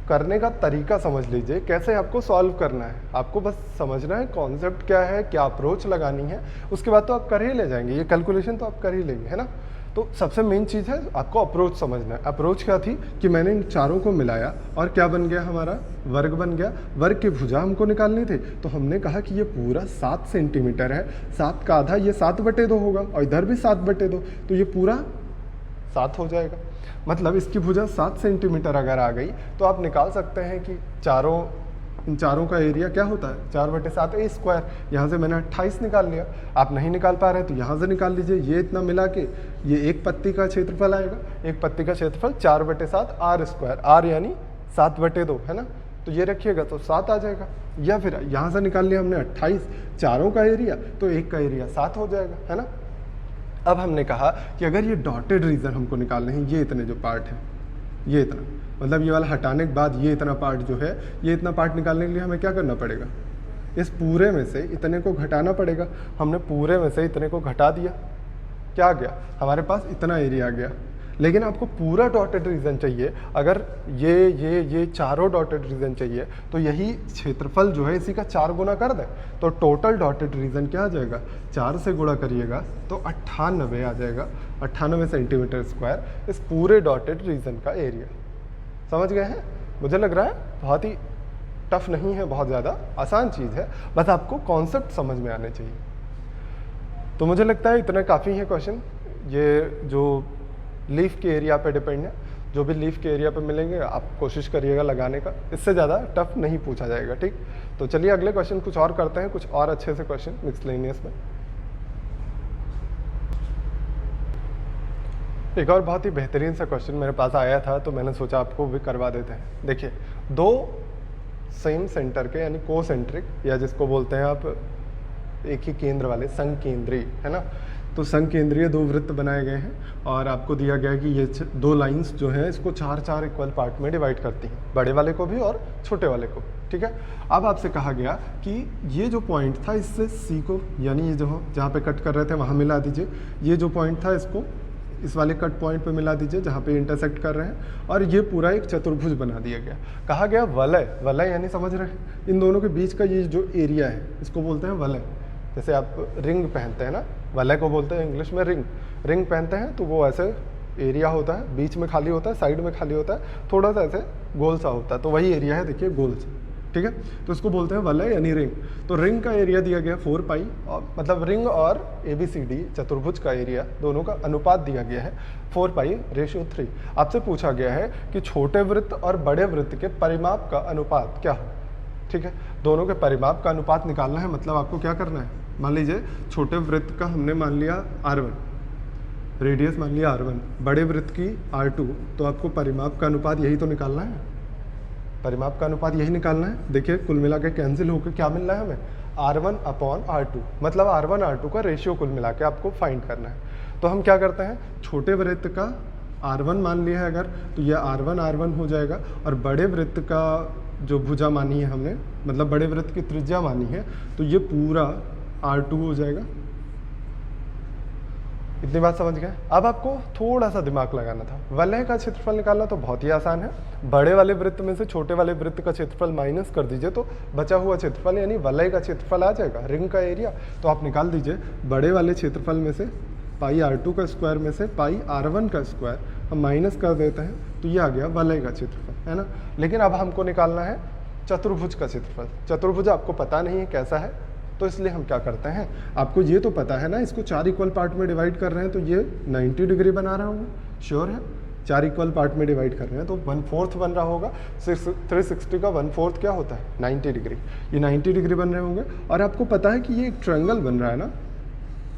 करने का तरीका समझ लीजिए, कैसे आपको सॉल्व करना है, आपको बस समझना है कॉन्सेप्ट क्या है, क्या अप्रोच लगानी है, उसके बाद तो आप कर ही ले जाएंगे, ये कैलकुलेशन तो आप कर ही लेंगे, है ना। तो सबसे मेन चीज़ है आपको अप्रोच समझना है। अप्रोच क्या थी कि मैंने इन चारों को मिलाया और क्या बन गया, हमारा वर्ग बन गया। वर्ग की भुजा हमको निकालनी थी, तो हमने कहा कि ये पूरा 7 सेंटीमीटर है, 7 का आधा ये 7/2 होगा, और इधर भी 7/2, तो ये पूरा 7 हो जाएगा। मतलब इसकी भुजा 7 सेंटीमीटर अगर आ गई तो आप निकाल सकते हैं कि इन चारों का एरिया क्या होता है, 4/7 a स्क्वायर। यहाँ से मैंने 28 निकाल लिया, आप नहीं निकाल पा रहे तो यहाँ से निकाल लीजिए। ये इतना मिला के ये एक पत्ती का क्षेत्रफल आएगा, एक पत्ती का क्षेत्रफल 4/7 r स्क्वायर, r यानी 7/2, है ना। तो ये रखिएगा तो 7 आ जाएगा। या फिर यहाँ से निकाल लिया हमने 28, चारों का एरिया, तो एक का एरिया 7 हो जाएगा, है ना। अब हमने कहा कि अगर ये डॉटेड रीजन हमको निकालने हैं, ये इतने जो पार्ट हैं, ये इतना, मतलब ये वाला हटाने के बाद ये इतना पार्ट जो है, ये इतना पार्ट निकालने के लिए हमें क्या करना पड़ेगा, इस पूरे में से इतने को घटाना पड़ेगा। हमने पूरे में से इतने को घटा दिया, क्या आ गया, हमारे पास इतना एरिया आ गया। लेकिन आपको पूरा डॉटेड रीजन चाहिए, अगर ये चारों डॉटेड रीजन चाहिए तो यही क्षेत्रफल जो है इसी का 4 गुना कर दें, तो टोटल डॉटेड रीजन क्या आ जाएगा, 4 से गुणा करिएगा तो 98 आ जाएगा, 98 सेंटीमीटर स्क्वायर इस पूरे डॉटेड रीजन का एरिया। समझ गए हैं? मुझे लग रहा है बहुत ही टफ नहीं है, बहुत ज़्यादा आसान चीज़ है, बस आपको कॉन्सेप्ट समझ में आने चाहिए। तो मुझे लगता है इतना काफ़ी है क्वेश्चन, ये जो लीफ के एरिया पे डिपेंड है, जो भी लीफ के एरिया पे मिलेंगे आप कोशिश करिएगा लगाने का, इससे ज़्यादा टफ नहीं पूछा जाएगा। ठीक, तो चलिए अगले क्वेश्चन कुछ और करते हैं, कुछ और अच्छे से क्वेश्चन मिक्सलेनियस में। एक और बहुत ही बेहतरीन सा क्वेश्चन मेरे पास आया था तो मैंने सोचा आपको भी करवा देते हैं। देखिए, दो सेम सेंटर के यानी कोसेंट्रिक, या जिसको बोलते हैं आप एक ही केंद्र वाले, संकेंद्रीय, है ना, तो संकेंद्रीय दो वृत्त बनाए गए हैं और आपको दिया गया है कि ये दो लाइंस जो हैं इसको 4 इक्वल पार्ट में डिवाइड करती हैं, बड़े वाले को भी और छोटे वाले को। ठीक है, अब आपसे कहा गया कि ये जो पॉइंट था इससे सी को, यानी ये जो जहाँ पे कट कर रहे थे वहाँ मिला दीजिए, ये जो पॉइंट था इसको इस वाले कट पॉइंट पे मिला दीजिए जहाँ पे इंटरसेक्ट कर रहे हैं, और ये पूरा एक चतुर्भुज बना दिया गया। कहा गया वलय, वलय यानी समझ रहे हैं, इन दोनों के बीच का ये जो एरिया है इसको बोलते हैं वलय। जैसे आप रिंग पहनते हैं ना, वलय को बोलते हैं इंग्लिश में रिंग, रिंग पहनते हैं तो वो ऐसे एरिया होता है, बीच में खाली होता है, साइड में खाली होता है, थोड़ा सा ऐसे गोल सा होता है, तो वही एरिया है, देखिए गोल सा। ठीक है, तो इसको बोलते हैं वलय यानी रिंग। तो रिंग का एरिया दिया गया 4 पाई, और मतलब रिंग और ABCD चतुर्भुज का एरिया दोनों का अनुपात दिया गया है 4:3। आपसे पूछा गया है कि छोटे वृत्त और बड़े वृत्त के परिमाप का अनुपात क्या हो। ठीक है, दोनों के परिमाप का अनुपात निकालना है, मतलब आपको क्या करना है, मान लीजिए छोटे वृत्त का हमने मान लिया R1, रेडियस मान लिया R1, बड़े वृत्त की R2, तो आपको परिमाप का अनुपात यही तो निकालना है, परिमाप का अनुपात यही निकालना है। देखिए कुल मिला के कैंसिल होकर क्या मिल रहा है हमें, R1/R2, मतलब R1/R2 का रेशियो कुल मिला के आपको फाइंड करना है। तो हम क्या करते हैं, छोटे वृत्त का R1 मान लिया है अगर, तो यह R1 हो जाएगा, और बड़े वृत्त का जो भुजा मानी है हमने, मतलब बड़े वृत्त की त्रिज्या मानी है, तो ये पूरा R2 हो जाएगा। इतनी बात समझ गए? अब आपको थोड़ा सा दिमाग लगाना था, वलय का क्षेत्रफल निकालना तो बहुत ही आसान है, बड़े वाले वृत्त में से छोटे वाले वृत्त का क्षेत्रफल माइनस कर दीजिए तो बचा हुआ क्षेत्रफल यानी वलय का क्षेत्रफल आ जाएगा, रिंग का एरिया। तो आप निकाल दीजिए बड़े वाले क्षेत्रफल में से πr2 का स्क्वायर में से πr1 का स्क्वायर हम माइनस कर देते हैं, तो ये आ गया वलय का क्षेत्रफल, है ना। लेकिन अब हमको निकालना है चतुर्भुज का क्षेत्रफल। चतुर्भुज आपको पता नहीं है कैसा है, तो इसलिए हम क्या करते हैं, आपको ये तो पता है ना, इसको 4 इक्वल पार्ट में डिवाइड कर रहे हैं तो ये 90 डिग्री बना रहा होगा, श्योर है। 4 इक्वल पार्ट में डिवाइड कर रहे हैं तो 1/4 बन रहा होगा। 360 का 1/4 क्या होता है, 90 डिग्री। ये 90 डिग्री बन रहे होंगे, और आपको पता है कि ये एक ट्रायंगल बन रहा है ना,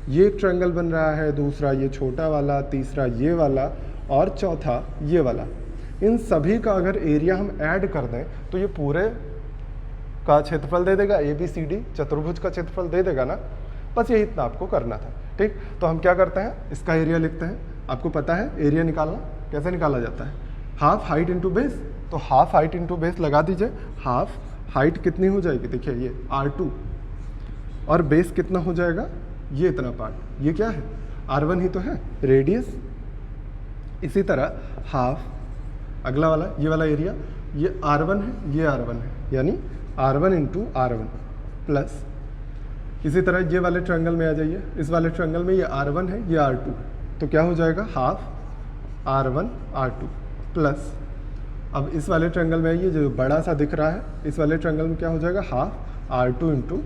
ये एक ट्रायंगल बन रहा है, दूसरा ये छोटा वाला, तीसरा ये वाला, और चौथा ये वाला। इन सभी का अगर एरिया हम ऐड कर दें तो ये पूरे का क्षेत्रफल दे देगा, ABCD चतुर्भुज का क्षेत्रफल दे देगा ना। बस यही इतना आपको करना था। ठीक, तो हम क्या करते हैं, इसका एरिया लिखते हैं। आपको पता है एरिया निकालना कैसे निकाला जाता है, हाफ हाइट इंटू बेस। तो हाफ हाइट इंटू बेस लगा दीजिए। हाफ हाइट कितनी हो जाएगी, देखिए ये R2, और बेस कितना हो जाएगा, ये इतना पार्ट, ये क्या है, R1 ही तो है, रेडियस। इसी तरह हाफ अगला वाला, ये वाला एरिया, ये R1 है, ये R1 है, यानी R1 इंटू R1 प्लस, इसी तरह ये वाले ट्रायंगल में आ जाइए, इस वाले ट्रायंगल में ये R1 है, ये R2, तो क्या हो जाएगा, हाफ R1 R2 प्लस, अब इस वाले ट्रायंगल में आइए, जो बड़ा सा दिख रहा है, इस वाले ट्रायंगल में क्या हो जाएगा, हाफ R2 इंटू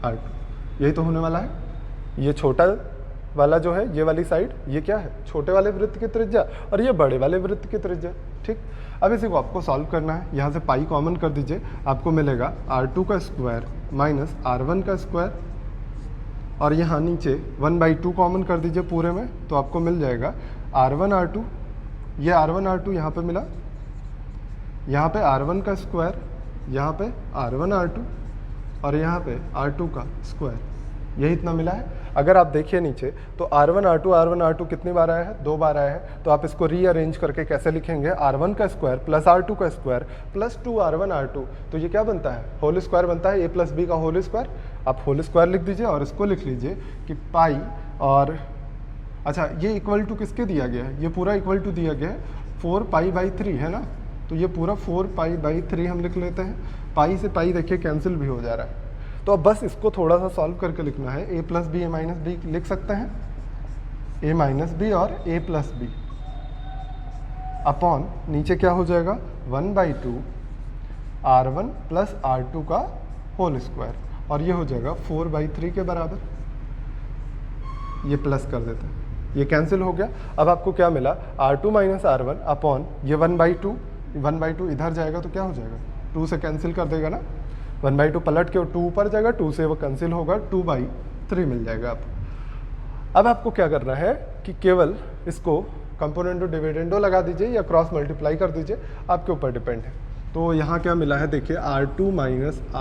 R2, यही तो होने वाला है। ये छोटा वाला जो है, ये वाली साइड, ये क्या है, छोटे वाले वृत्त की त्रिज्या, और ये बड़े वाले वृत्त की त्रिज्या। ठीक, अब इसी को आपको सॉल्व करना है। यहाँ से पाई कॉमन कर दीजिए, आपको मिलेगा R2 का स्क्वायर माइनस R1 का स्क्वायर, और यहाँ नीचे 1/2 कॉमन कर दीजिए पूरे में, तो आपको मिल जाएगा R1 R2, ये R1 R2 यहाँ पे मिला, यहाँ पे R1 का स्क्वायर, यहाँ पे R1 R2, और यहाँ पे R2 का स्क्वायर, यही इतना मिला है। अगर आप देखिए नीचे तो R1 R2 कितनी बार आया है, 2 बार आया है। तो आप इसको रीअरेंज करके कैसे लिखेंगे, R1 का स्क्वायर प्लस R2 का स्क्वायर प्लस 2R1 R2, तो ये क्या बनता है, होल स्क्वायर बनता है, A प्लस B का होल स्क्वायर। आप होल स्क्वायर लिख दीजिए और इसको लिख लीजिए कि पाई और अच्छा, ये इक्वल टू किसके दिया गया है? ये पूरा इक्वल टू दिया गया है 4π/3 है ना, तो ये पूरा 4π/3 हम लिख लेते हैं। पाई से पाई देखिए कैंसिल भी हो जा रहा है, तो अब बस इसको थोड़ा सा सॉल्व करके लिखना है। a + b a - b लिख सकते हैं, a - b और a + b अपॉन नीचे क्या हो जाएगा 1/2 r1 + r2 का होल स्क्वायर, और ये हो जाएगा 4/3 के बराबर। ये प्लस कर देते हैं, ये कैंसिल हो गया। अब आपको क्या मिला, r2 - r1 अपॉन ये 1/2 इधर जाएगा तो क्या हो जाएगा 2 से कैंसिल कर देगा ना, 1/2 पलट के 2 ऊपर जाएगा, 2 से वो कैंसिल होगा, 2/3 मिल जाएगा आपको। अब आपको क्या करना है कि केवल इसको कंपोनेंटो डिविडेंडो लगा दीजिए या क्रॉस मल्टीप्लाई कर दीजिए, आपके ऊपर डिपेंड है। तो यहाँ क्या मिला है देखिए, r2 -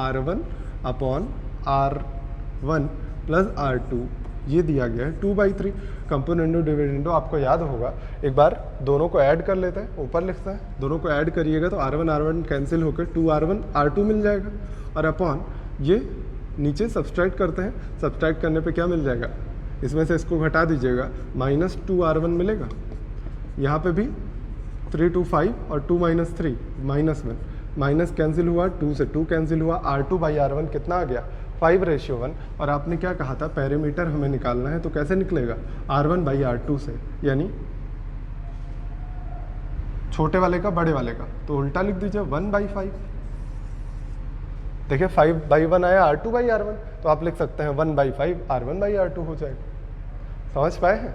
r1 upon r1 + r2 ये दिया गया है 2/3। कंपोनेंटो डिविडेंडो आपको याद होगा, एक बार दोनों को ऐड कर लेते हैं, ऊपर लिखते हैं, दोनों को ऐड करिएगा तो r1 कैंसिल होकर 2r1 r2 मिल जाएगा, और अपॉन ये नीचे सब्सट्रैक्ट करते हैं, सब्सट्रैक्ट करने पे क्या मिल जाएगा, इसमें से इसको घटा दीजिएगा, -2r1 मिलेगा। यहाँ पे भी 3 2 5 और 2 - 3 -1, माइनस कैंसिल हुआ, 2 से 2 कैंसिल हुआ, r2/r1 कितना आ गया 5:1। और आपने क्या कहा था, पैरामीटर हमें निकालना है, तो कैसे निकलेगा r1/r2 से, यानी छोटे वाले का बड़े वाले का, तो उल्टा लिख दीजिए 1/5। देखिए 5/1 आया r2/r1, तो आप लिख सकते हैं 1/5 r1/r2 हो जाएगा। समझ पाए हैं?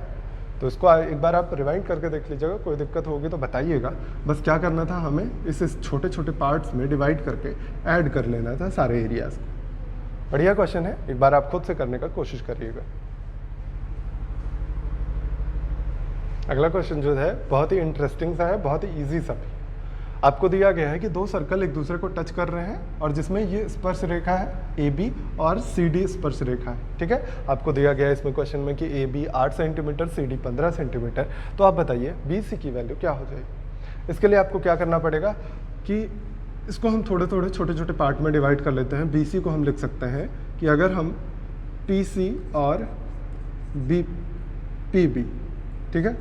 तो इसको एक बार आप रिवाइंड करके देख लीजिएगा, कोई दिक्कत होगी तो बताइएगा। बस क्या करना था, हमें इस छोटे छोटे पार्ट्स में डिवाइड करके ऐड कर लेना था सारे एरियाज को। बढ़िया क्वेश्चन है, एक बार आप खुद से करने का कोशिश करिएगा। अगला क्वेश्चन जो है बहुत ही इंटरेस्टिंग सा है, बहुत ही इजी सा भी। आपको दिया गया है कि दो सर्कल एक दूसरे को टच कर रहे हैं और जिसमें ये स्पर्श रेखा है AB और CD स्पर्श रेखा है, ठीक है। आपको दिया गया है इसमें क्वेश्चन में कि AB 8 सेंटीमीटर, CD 15 सेंटीमीटर। तो आप बताइए BC की वैल्यू क्या हो जाएगी। इसके लिए आपको क्या करना पड़ेगा कि इसको हम थोड़े थोड़े छोटे छोटे पार्ट में डिवाइड कर लेते हैं। BC को हम लिख सकते हैं कि अगर हम PC और PB, ठीक है,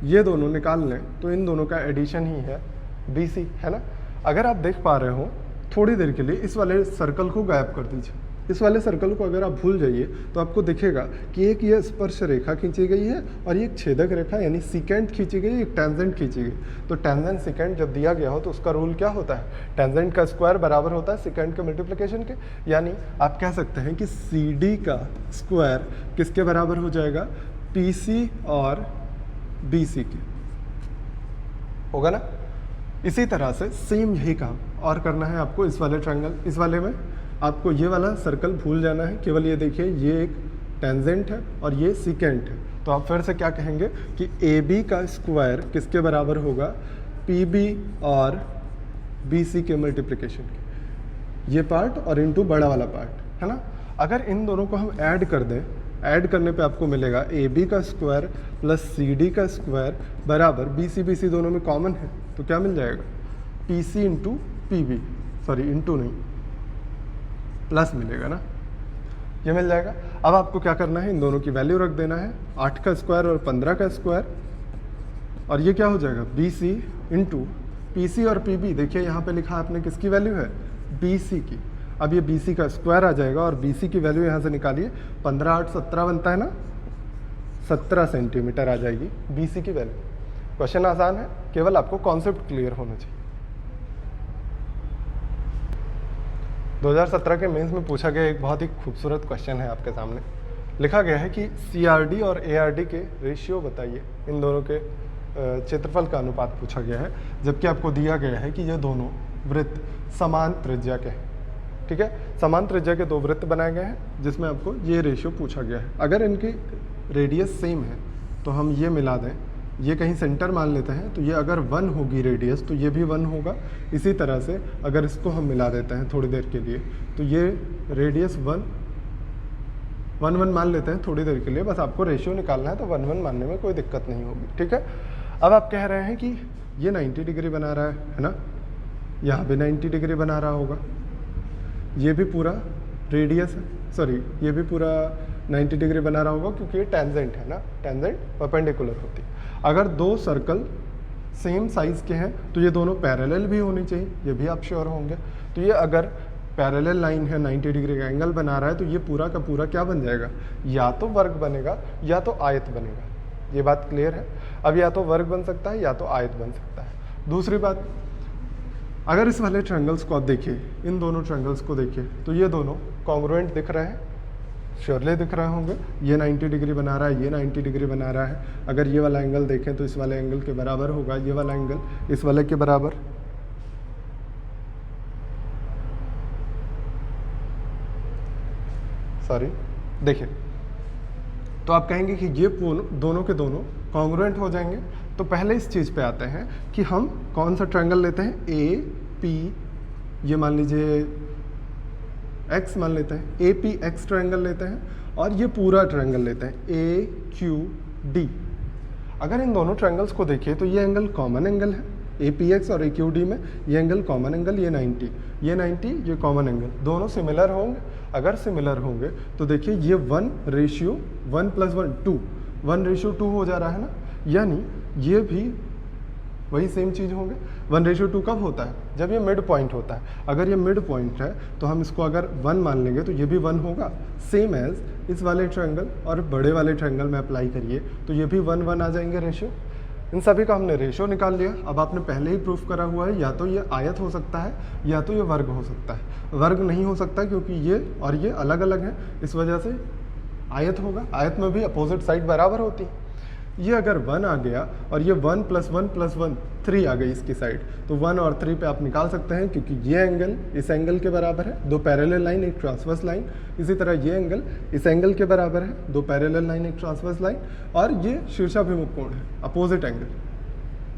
ये दोनों निकाल लें तो इन दोनों का एडिशन ही है BC, है ना। अगर आप देख पा रहे हो थोड़ी देर के लिए इस वाले सर्कल को गायब कर दीजिए। इस वाले सर्कल को अगर आप भूल जाइए तो आपको दिखेगा कि एक ये स्पर्श रेखा खींची गई है और ये एक छेदक रेखा यानी सिकेंट खींची गई, एक टेंजेंट खींची गई। तो टेंजेंट सिकेंट जब दिया गया हो तो उसका रूल क्या होता है, टेंजेंट का स्क्वायर बराबर होता है सिकेंट के मल्टीप्लिकेशन के। यानी आप कह सकते हैं कि CD का स्क्वायर किसके बराबर हो जाएगा, PC और BC के, होगा ना। इसी तरह से सेम यही काम और करना है आपको इस वाले ट्रायंगल। इस वाले में आपको ये वाला सर्कल भूल जाना है, केवल ये देखिए ये एक टेंजेंट है और ये सिकेंट है। तो आप फिर से क्या कहेंगे कि AB का स्क्वायर किसके बराबर होगा, PB और BC के मल्टीप्लिकेशन के, ये पार्ट और इनटू बड़ा वाला पार्ट, है ना। अगर इन दोनों को हम ऐड कर दें, ऐड करने पे आपको मिलेगा AB का स्क्वायर प्लस CD का स्क्वायर बराबर BC दोनों में कॉमन है तो क्या मिल जाएगा, PC into PB, sorry into नहीं प्लस मिलेगा ना, ये मिल जाएगा। अब आपको क्या करना है, इन दोनों की वैल्यू रख देना है, 8 का स्क्वायर और 15 का स्क्वायर, और ये क्या हो जाएगा BC इंटू PC और PB। देखिए यहाँ पे लिखा आपने किसकी वैल्यू है, BC की। अब ये BC का स्क्वायर आ जाएगा और BC की वैल्यू यहाँ से निकालिए, 15 8 17 बनता है ना, 17 सेंटीमीटर आ जाएगी BC की वैल्यू। क्वेश्चन आसान है, केवल आपको कॉन्सेप्ट क्लियर होना चाहिए। 2017 के मेंस में पूछा गया एक बहुत ही खूबसूरत क्वेश्चन है आपके सामने। लिखा गया है कि CRD और ARD के रेशियो बताइए, इन दोनों के क्षेत्रफल का अनुपात पूछा गया है, जबकि आपको दिया गया है कि ये दोनों वृत्त समान त्रिज्या के हैं, ठीक है। समान त्रिज्या के दो वृत्त बनाए गए हैं जिसमें आपको ये रेशियो पूछा गया है। अगर इनकी रेडियस सेम है तो हम ये मिला दें, ये कहीं सेंटर मान लेते हैं, तो ये अगर 1 होगी रेडियस तो ये भी 1 होगा। इसी तरह से अगर इसको हम मिला देते हैं थोड़ी देर के लिए तो ये रेडियस 1 1 मान लेते हैं थोड़ी देर के लिए, बस आपको रेशियो निकालना है तो 1 1 मानने में कोई दिक्कत नहीं होगी, ठीक है। अब आप कह रहे हैं कि ये 90 डिग्री बना रहा है ना, यहाँ भी 90 डिग्री बना रहा होगा, ये भी पूरा रेडियस है, सॉरी ये भी पूरा 90 डिग्री बना रहा होगा क्योंकि ये टेंजेंट है ना, टेंजेंट परपेंडिकुलर होती है। अगर दो सर्कल सेम साइज़ के हैं तो ये दोनों पैरेलल भी होनी चाहिए, ये भी आप श्योर होंगे। तो ये अगर पैरेलल लाइन है 90 डिग्री का एंगल बना रहा है तो ये पूरा का पूरा क्या बन जाएगा, या तो वर्ग बनेगा या तो आयत बनेगा। ये बात क्लियर है। अब या तो वर्ग बन सकता है या तो आयत बन सकता है। दूसरी बात, अगर इस वाले ट्रायंगल्स को आप देखिए, इन दोनों ट्रायंगल्स को देखिए तो ये दोनों कॉन्ग्रुएंट दिख रहे हैं, श्योरली दिख रहे होंगे। ये 90 डिग्री बना रहा है, ये 90 डिग्री बना रहा है। अगर ये वाला एंगल देखें तो इस वाले एंगल के बराबर होगा, ये वाला एंगल इस वाले के बराबर। सॉरी, देखिए, तो आप कहेंगे कि ये दोनों के दोनों कॉन्ग्रुएंट हो जाएंगे। तो पहले इस चीज़ पे आते हैं कि हम कौन सा ट्रायंगल लेते हैं, ए पी, ये मान लीजिए एक्स मान लेते हैं, ए पी एक्स ट्रायंगल लेते हैं, और ये पूरा ट्रायंगल लेते हैं ए क्यू डी। अगर इन दोनों ट्रायंगल्स को देखिए तो ये एंगल कॉमन एंगल है, ए पी एक्स और ए क्यू डी में ये एंगल कॉमन एंगल, ये 90, ये कॉमन एंगल, दोनों सिमिलर होंगे। अगर सिमिलर होंगे तो देखिए ये 1:1 + 1 2, 1:2 हो जा रहा है ना, यानी ये भी वही सेम चीज़ होंगे। 1:2 कब होता है, जब ये मिड पॉइंट होता है। अगर ये मिड पॉइंट है तो हम इसको अगर 1 मान लेंगे तो ये भी 1 होगा, सेम एज इस वाले ट्रायंगल। और बड़े वाले ट्रायंगल में अप्लाई करिए तो ये भी 1:1 आ जाएंगे रेशियो। इन सभी का हमने रेशियो निकाल लिया। अब आपने पहले ही प्रूफ करा हुआ है, या तो ये आयत हो सकता है या तो ये वर्ग हो सकता है। वर्ग नहीं हो सकता क्योंकि ये और ये अलग अलग हैं, इस वजह से आयत होगा। आयत में भी अपोजिट साइड बराबर होती है। ये अगर 1 आ गया और ये 1 + 1 + 1 3 आ गई इसकी साइड, तो 1 और 3 पे आप निकाल सकते हैं क्योंकि ये एंगल इस एंगल के बराबर है, दो पैरेलल लाइन एक ट्रांसवर्स लाइन। इसी तरह ये एंगल इस एंगल के बराबर है, दो पैरेलल लाइन एक ट्रांसवर्स लाइन। और ये शीर्षाभिमुख कोण है, अपोजिट एंगल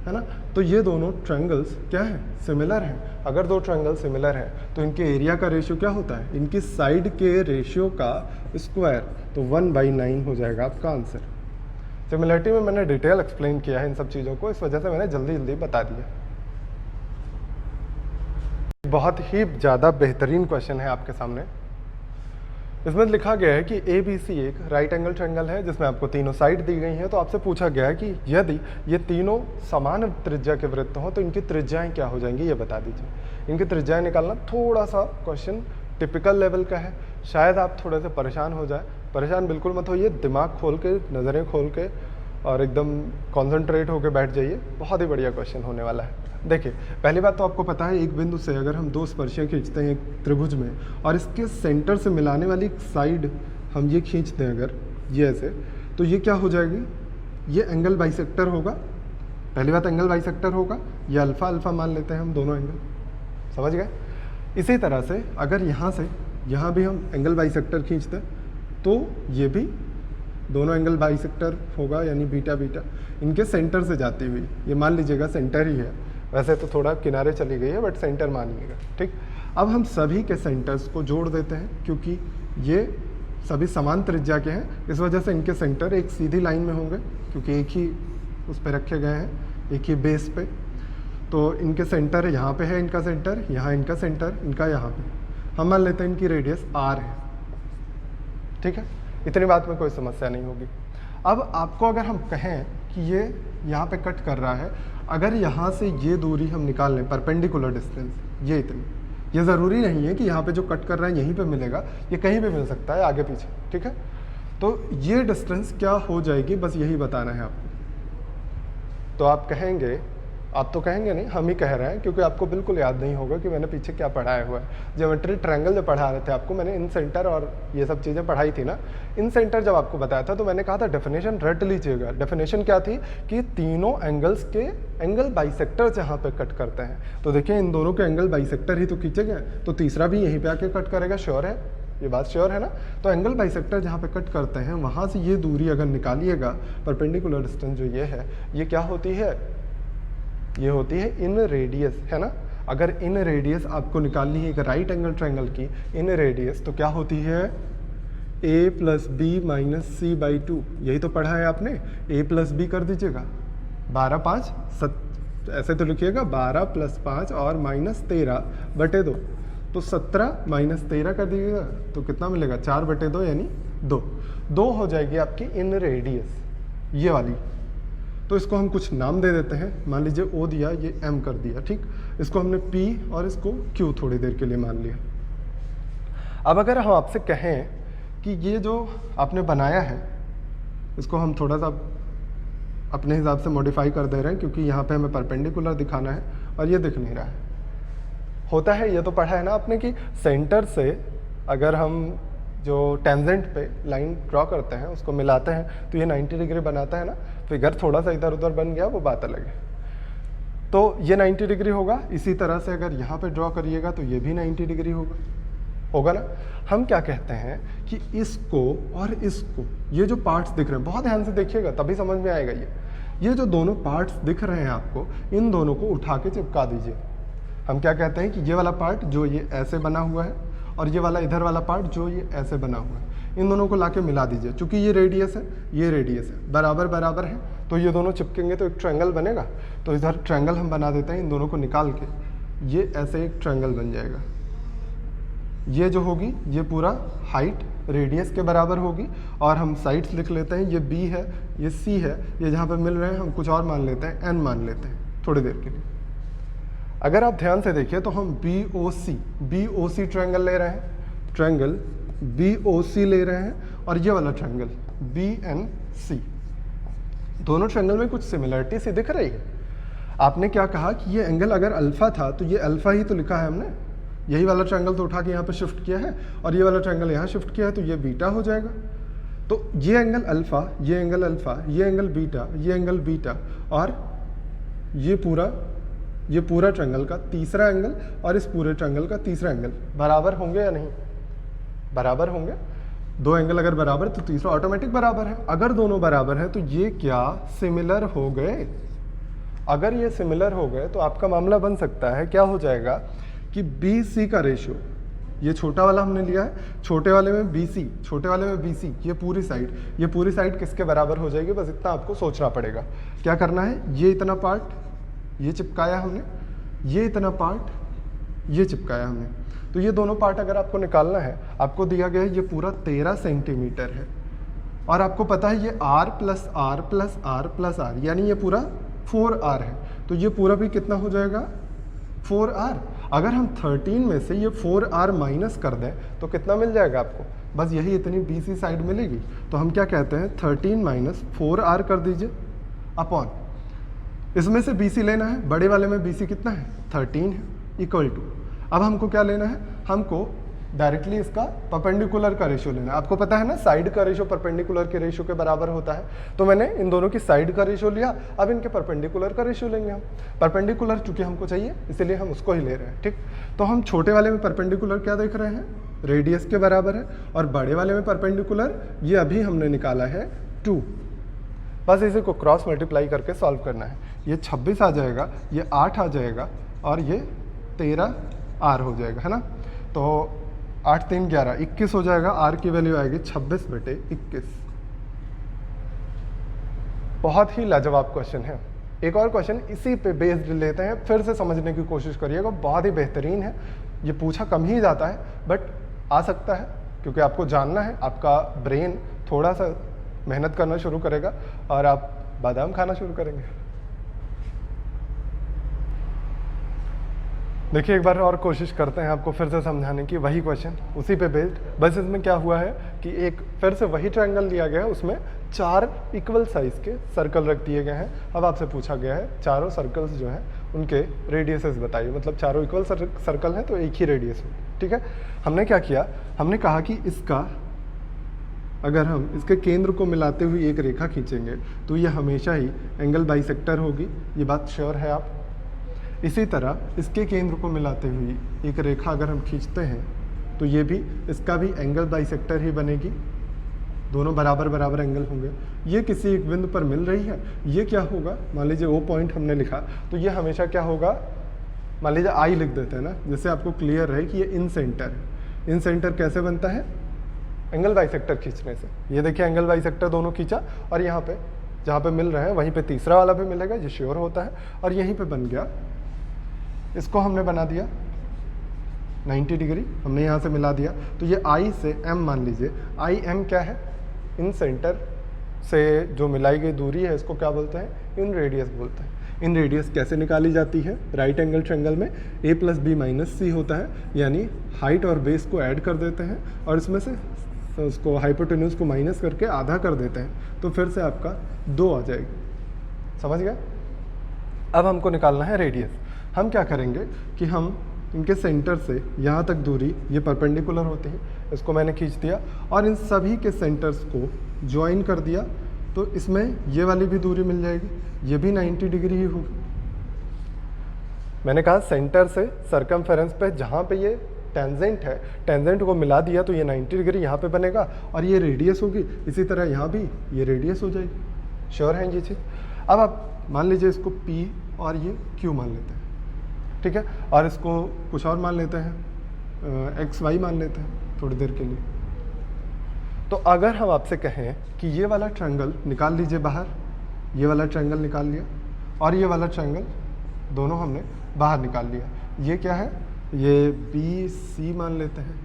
है ना। तो ये दोनों ट्रायंगल्स क्या है, सिमिलर हैं। अगर दो ट्रायंगल सिमिलर हैं तो इनके एरिया का रेशियो क्या होता है, इनकी साइड के रेशियो का स्क्वायर, तो 1/9 हो जाएगा आपका आंसर। सिमिलरिटी में मैंने डिटेल एक्सप्लेन किया है इन सब चीज़ों को, इस वजह से मैंने जल्दी जल्दी बता दिया। बहुत ही ज़्यादा बेहतरीन क्वेश्चन है आपके सामने। इसमें लिखा गया है कि ABC एक राइट एंगल ट्रायंगल है जिसमें आपको तीनों साइड दी गई हैं। तो आपसे पूछा गया है कि यदि ये तीनों समान त्रिज्या के वृत्त हों तो इनकी त्रिज्याएं क्या हो जाएंगी, ये बता दीजिए। इनकी त्रिज्याएं निकालना थोड़ा सा क्वेश्चन टिपिकल लेवल का है, शायद आप थोड़े से परेशान हो जाए। परेशान बिल्कुल मत होइए, दिमाग खोल के, नज़रें खोल के और एकदम कॉन्सेंट्रेट होकर बैठ जाइए। बहुत ही बढ़िया क्वेश्चन होने वाला है। देखिए, पहली बात तो आपको पता है, एक बिंदु से अगर हम दो स्पर्शियाँ खींचते हैं एक त्रिभुज में और इसके सेंटर से मिलाने वाली साइड हम ये खींचते हैं अगर ये ऐसे, तो ये क्या हो जाएगी, ये एंगल बाइसेक्टर होगा। पहली बात एंगल बाइसेक्टर होगा, ये अल्फ़ा अल्फ़ा मान लेते हैं हम दोनों एंगल, समझ गए। इसी तरह से अगर यहाँ से यहाँ भी हम एंगल बाइसेक्टर खींचते हैं तो ये भी दोनों एंगल बाइसेक्टर होगा, यानी बीटा बीटा इनके सेंटर से जाती हुई, ये मान लीजिएगा सेंटर ही है, वैसे तो थोड़ा किनारे चली गई है बट सेंटर मानिएगा, ठीक। अब हम सभी के सेंटर्स को जोड़ देते हैं क्योंकि ये सभी समान त्रिज्या के हैं, इस वजह से इनके सेंटर एक सीधी लाइन में होंगे क्योंकि एक ही उस पर रखे गए हैं, एक ही बेस पे। तो इनके सेंटर यहाँ पे है, इनका सेंटर यहाँ, इनका सेंटर इनका यहाँ पे। हम मान लेते हैं इनकी रेडियस r है, ठीक है। इतनी बात में कोई समस्या नहीं होगी। अब आपको अगर हम कहें कि ये यहाँ पे कट कर रहा है, अगर यहाँ से ये दूरी हम निकाल लें, परपेंडिकुलर डिस्टेंस ये इतनी, ये ज़रूरी नहीं है कि यहाँ पे जो कट कर रहा है यहीं पे मिलेगा, ये कहीं भी मिल सकता है आगे पीछे, ठीक है। तो ये डिस्टेंस क्या हो जाएगी, बस यही बताना है आपको। तो आप कहेंगे, आप तो कहेंगे नहीं, हम ही कह रहे हैं क्योंकि आपको बिल्कुल याद नहीं होगा कि मैंने पीछे क्या पढ़ाया हुआ है। ज्योमेट्री ट्रायंगल जब पढ़ा रहे थे आपको, मैंने इन सेंटर और ये सब चीज़ें पढ़ाई थी ना। इन सेंटर जब आपको बताया था तो मैंने कहा था डेफिनेशन रट लीजिएगा। डेफिनेशन क्या थी कि तीनों एंगल्स के एंगल बाइसेक्टर जहाँ पे कट करते हैं, तो देखिए इन दोनों के एंगल बाइसेक्टर ही तो खींचे गए, तो तीसरा भी यहीं पे आके कट करेगा, श्योर है, ये बात श्योर है ना। तो एंगल बाइसेक्टर जहाँ पे कट करते हैं वहाँ से ये दूरी अगर निकालिएगा, परपेंडिकुलर डिस्टेंस जो ये है, ये क्या होती है, ये होती है इन रेडियस, है ना। अगर इन रेडियस आपको निकालनी है एक राइट एंगल ट्रायंगल की इन रेडियस, तो क्या होती है a + b - c/2। यही तो पढ़ा है आपने, a + b कर दीजिएगा, 12 5 ऐसे तो लिखिएगा 12 + 5 और -13/2, तो 17 - 13 कर दीजिएगा तो कितना मिलेगा, 4/2 यानी 2। 2 हो जाएगी आपकी इन रेडियस, ये वाली। तो इसको हम कुछ नाम दे देते हैं, मान लीजिए O दिया, ये M कर दिया, ठीक। इसको हमने P और इसको Q थोड़ी देर के लिए मान लिया। अब अगर हम आपसे कहें कि ये जो आपने बनाया है इसको हम थोड़ा सा अपने हिसाब से मॉडिफाई कर दे रहे हैं, क्योंकि यहाँ पे हमें परपेंडिकुलर दिखाना है और ये दिख नहीं रहा है। होता है, ये तो पढ़ा है ना आपने कि सेंटर से अगर हम जो टेंजेंट पे लाइन ड्रॉ करते हैं उसको मिलाते हैं तो ये 90 डिग्री बनाता है ना। फिगर थोड़ा सा इधर उधर बन गया वो बात अलग है। तो ये 90 डिग्री होगा। इसी तरह से अगर यहाँ पे ड्रॉ करिएगा तो ये भी 90 डिग्री होगा ना। हम क्या कहते हैं कि इसको और इसको, ये जो पार्ट्स दिख रहे हैं, बहुत ध्यान से देखिएगा तभी समझ में आएगा। ये जो दोनों पार्ट्स दिख रहे हैं आपको, इन दोनों को उठा के चिपका दीजिए। हम क्या कहते हैं कि ये वाला पार्ट जो ये ऐसे बना हुआ है और ये वाला इधर वाला पार्ट जो ये ऐसे बना हुआ है, इन दोनों को लाके मिला दीजिए। चूंकि ये रेडियस है, ये रेडियस है, बराबर बराबर है, तो ये दोनों चिपकेंगे तो एक ट्रायंगल बनेगा। तो इधर ट्रायंगल हम बना देते हैं, इन दोनों को निकाल के ये ऐसे एक ट्रायंगल बन जाएगा। ये जो होगी ये पूरा हाइट रेडियस के बराबर होगी, और हम साइड्स लिख लेते हैं, ये बी है, ये सी है, ये जहाँ पे मिल रहे हैं हम कुछ और मान लेते हैं, एन मान लेते हैं थोड़ी देर के लिए। अगर आप ध्यान से देखिए तो हम बी ओ सी ट्रायंगल ले रहे हैं, ट्रायंगल बी ओ सी ले रहे हैं, और ये वाला ट्रायंगल बी एन सी। दोनों ट्रायंगल में कुछ सिमिलरिटी सी दिख रही है। आपने क्या कहा कि ये एंगल अगर अल्फा था तो ये अल्फा ही तो लिखा है हमने, यही वाला ट्रायंगल तो उठा के यहाँ पे शिफ्ट किया है, और ये वाला ट्रायंगल यहाँ शिफ्ट किया है, तो ये बीटा हो जाएगा। तो ये एंगल अल्फा, ये एंगल अल्फा, ये एंगल बीटा, ये एंगल बीटा, और ये पूरा ट्रायंगल का तीसरा एंगल और इस पूरे ट्रायंगल का तीसरा एंगल बराबर होंगे या नहीं? बराबर होंगे। दो एंगल अगर बराबर तो तीसरा ऑटोमेटिक बराबर है। अगर दोनों बराबर है तो ये क्या सिमिलर हो गए? अगर ये सिमिलर हो गए तो आपका मामला बन सकता है, क्या हो जाएगा कि बी सी का रेशियो, ये छोटा वाला हमने लिया है, छोटे वाले में बी सी, छोटे वाले में बी सी, ये पूरी साइड किसके बराबर हो जाएगी? बस इतना आपको सोचना पड़ेगा। क्या करना है, ये इतना पार्ट ये चिपकाया हमने, ये इतना पार्ट ये चिपकाया हमने, तो ये दोनों पार्ट अगर आपको निकालना है, आपको दिया गया है ये पूरा 13 सेंटीमीटर है, और आपको पता है ये r plus r plus r plus r, यानी ये पूरा 4r है, तो ये पूरा भी कितना हो जाएगा? 4r। अगर हम 13 में से ये 4r माइनस कर दें तो कितना मिल जाएगा आपको? बस यही इतनी BC साइड मिलेगी। तो हम क्या कहते हैं, 13 माइनस 4r कर दीजिए अपॉन, इसमें से BC लेना है, बड़े वाले में BC कितना है? 13 है, इक्वल टू, अब हमको क्या लेना है, हमको डायरेक्टली इसका परपेंडिकुलर का रेशियो लेना है। आपको पता है ना साइड का रेशियो परपेंडिकुलर के रेशियो के बराबर होता है, तो मैंने इन दोनों की साइड का रेशियो लिया, अब इनके परपेंडिकुलर का रेशियो लेंगे हम। परपेंडिकुलर चूंकि हमको चाहिए इसलिए हम उसको ही ले रहे हैं, ठीक। तो हम छोटे वाले में परपेंडिकुलर क्या देख रहे हैं? रेडियस के बराबर है, और बड़े वाले में परपेंडिकुलर ये अभी हमने निकाला है 2। बस इसी को क्रॉस मल्टीप्लाई करके सॉल्व करना है। ये 26 आ जाएगा, ये 8 आ जाएगा, और ये 13r हो जाएगा, है ना। तो 8 3 11 21 हो जाएगा, r की वैल्यू आएगी 26/21। बहुत ही लाजवाब क्वेश्चन है। एक और क्वेश्चन इसी पे बेस्ड लेते हैं, फिर से समझने की कोशिश करिएगा, बहुत ही बेहतरीन है। ये पूछा कम ही जाता है बट आ सकता है, क्योंकि आपको जानना है, आपका ब्रेन थोड़ा सा मेहनत करना शुरू करेगा और आप बादाम खाना शुरू करेंगे। देखिए एक बार और कोशिश करते हैं आपको फिर से समझाने की, वही क्वेश्चन उसी पे बेस्ड। बस इसमें क्या हुआ है कि एक फिर से वही ट्रायंगल लिया गया है, उसमें 4 इक्वल साइज के सर्कल रख दिए गए हैं। अब आपसे पूछा गया है चारों सर्कल्स जो हैं उनके रेडियसेस बताइए, मतलब चारों इक्वल सर्कल हैं तो एक ही रेडियस हो, ठीक है। हमने क्या किया, हमने कहा कि इसका अगर हम इसके केंद्र को मिलाते हुए एक रेखा खींचेंगे तो ये हमेशा ही एंगल बाइसेक्टर होगी, ये बात श्योर है आप। इसी तरह इसके केंद्र को मिलाते हुए एक रेखा अगर हम खींचते हैं तो ये भी, इसका भी एंगल बाइसेक्टर ही बनेगी, दोनों बराबर बराबर एंगल होंगे। ये किसी एक बिंदु पर मिल रही है, ये क्या होगा, मान लीजिए वो पॉइंट हमने लिखा, तो ये हमेशा क्या होगा, मान लीजिए आई लिख देते हैं ना, जिससे आपको क्लियर रहे कि ये इन सेंटर है। इन सेंटर कैसे बनता है? एंगल बाइसेक्टर खींचने से। ये देखिए एंगल बाइसेक्टर दोनों खींचा, और यहाँ पे जहाँ पे मिल रहे हैं वहीं पे तीसरा वाला भी मिलेगा, ये श्योर होता है, और यहीं पे बन गया। इसको हमने बना दिया 90 डिग्री, हमने यहाँ से मिला दिया, तो ये I से M मान लीजिए, I M क्या है? इन सेंटर से जो मिलाई गई दूरी है इसको क्या बोलते हैं, इन रेडियस बोलते हैं। इन रेडियस कैसे निकाली जाती है, राइट एंगल ट्रायंगल में a प्लस बी माइनस सी होता है, यानी हाइट और बेस को ऐड कर देते हैं और इसमें से उसको हाइपोटेन्यूज को माइनस करके आधा कर देते हैं, तो फिर से आपका 2 आ जाएगी। समझ गए? अब हमको निकालना है रेडियस। हम क्या करेंगे कि हम इनके सेंटर से यहाँ तक दूरी ये परपेंडिकुलर होती है, इसको मैंने खींच दिया और इन सभी के सेंटर्स को ज्वाइन कर दिया, तो इसमें ये वाली भी दूरी मिल जाएगी, ये भी 90 डिग्री ही होगी। मैंने कहा सेंटर से सरकमफेरेंस पे जहाँ पे ये टेंजेंट है, टेंजेंट को मिला दिया तो ये 90 डिग्री यहाँ पे बनेगा और ये रेडियस होगी, इसी तरह यहाँ भी ये रेडियस हो जाएगी। श्योर है ये चीज़? अब आप मान लीजिए इसको P और ये Q मान लेते हैं, ठीक है, और इसको कुछ और मान लेते हैं, XY मान लेते हैं थोड़ी देर के लिए। तो अगर हम आपसे कहें कि ये वाला ट्रायंगल निकाल लीजिए बाहर, ये वाला ट्रायंगल निकाल लिया और ये वाला ट्रायंगल दोनों हमने बाहर निकाल लिया, ये क्या है, ये BC मान लेते हैं,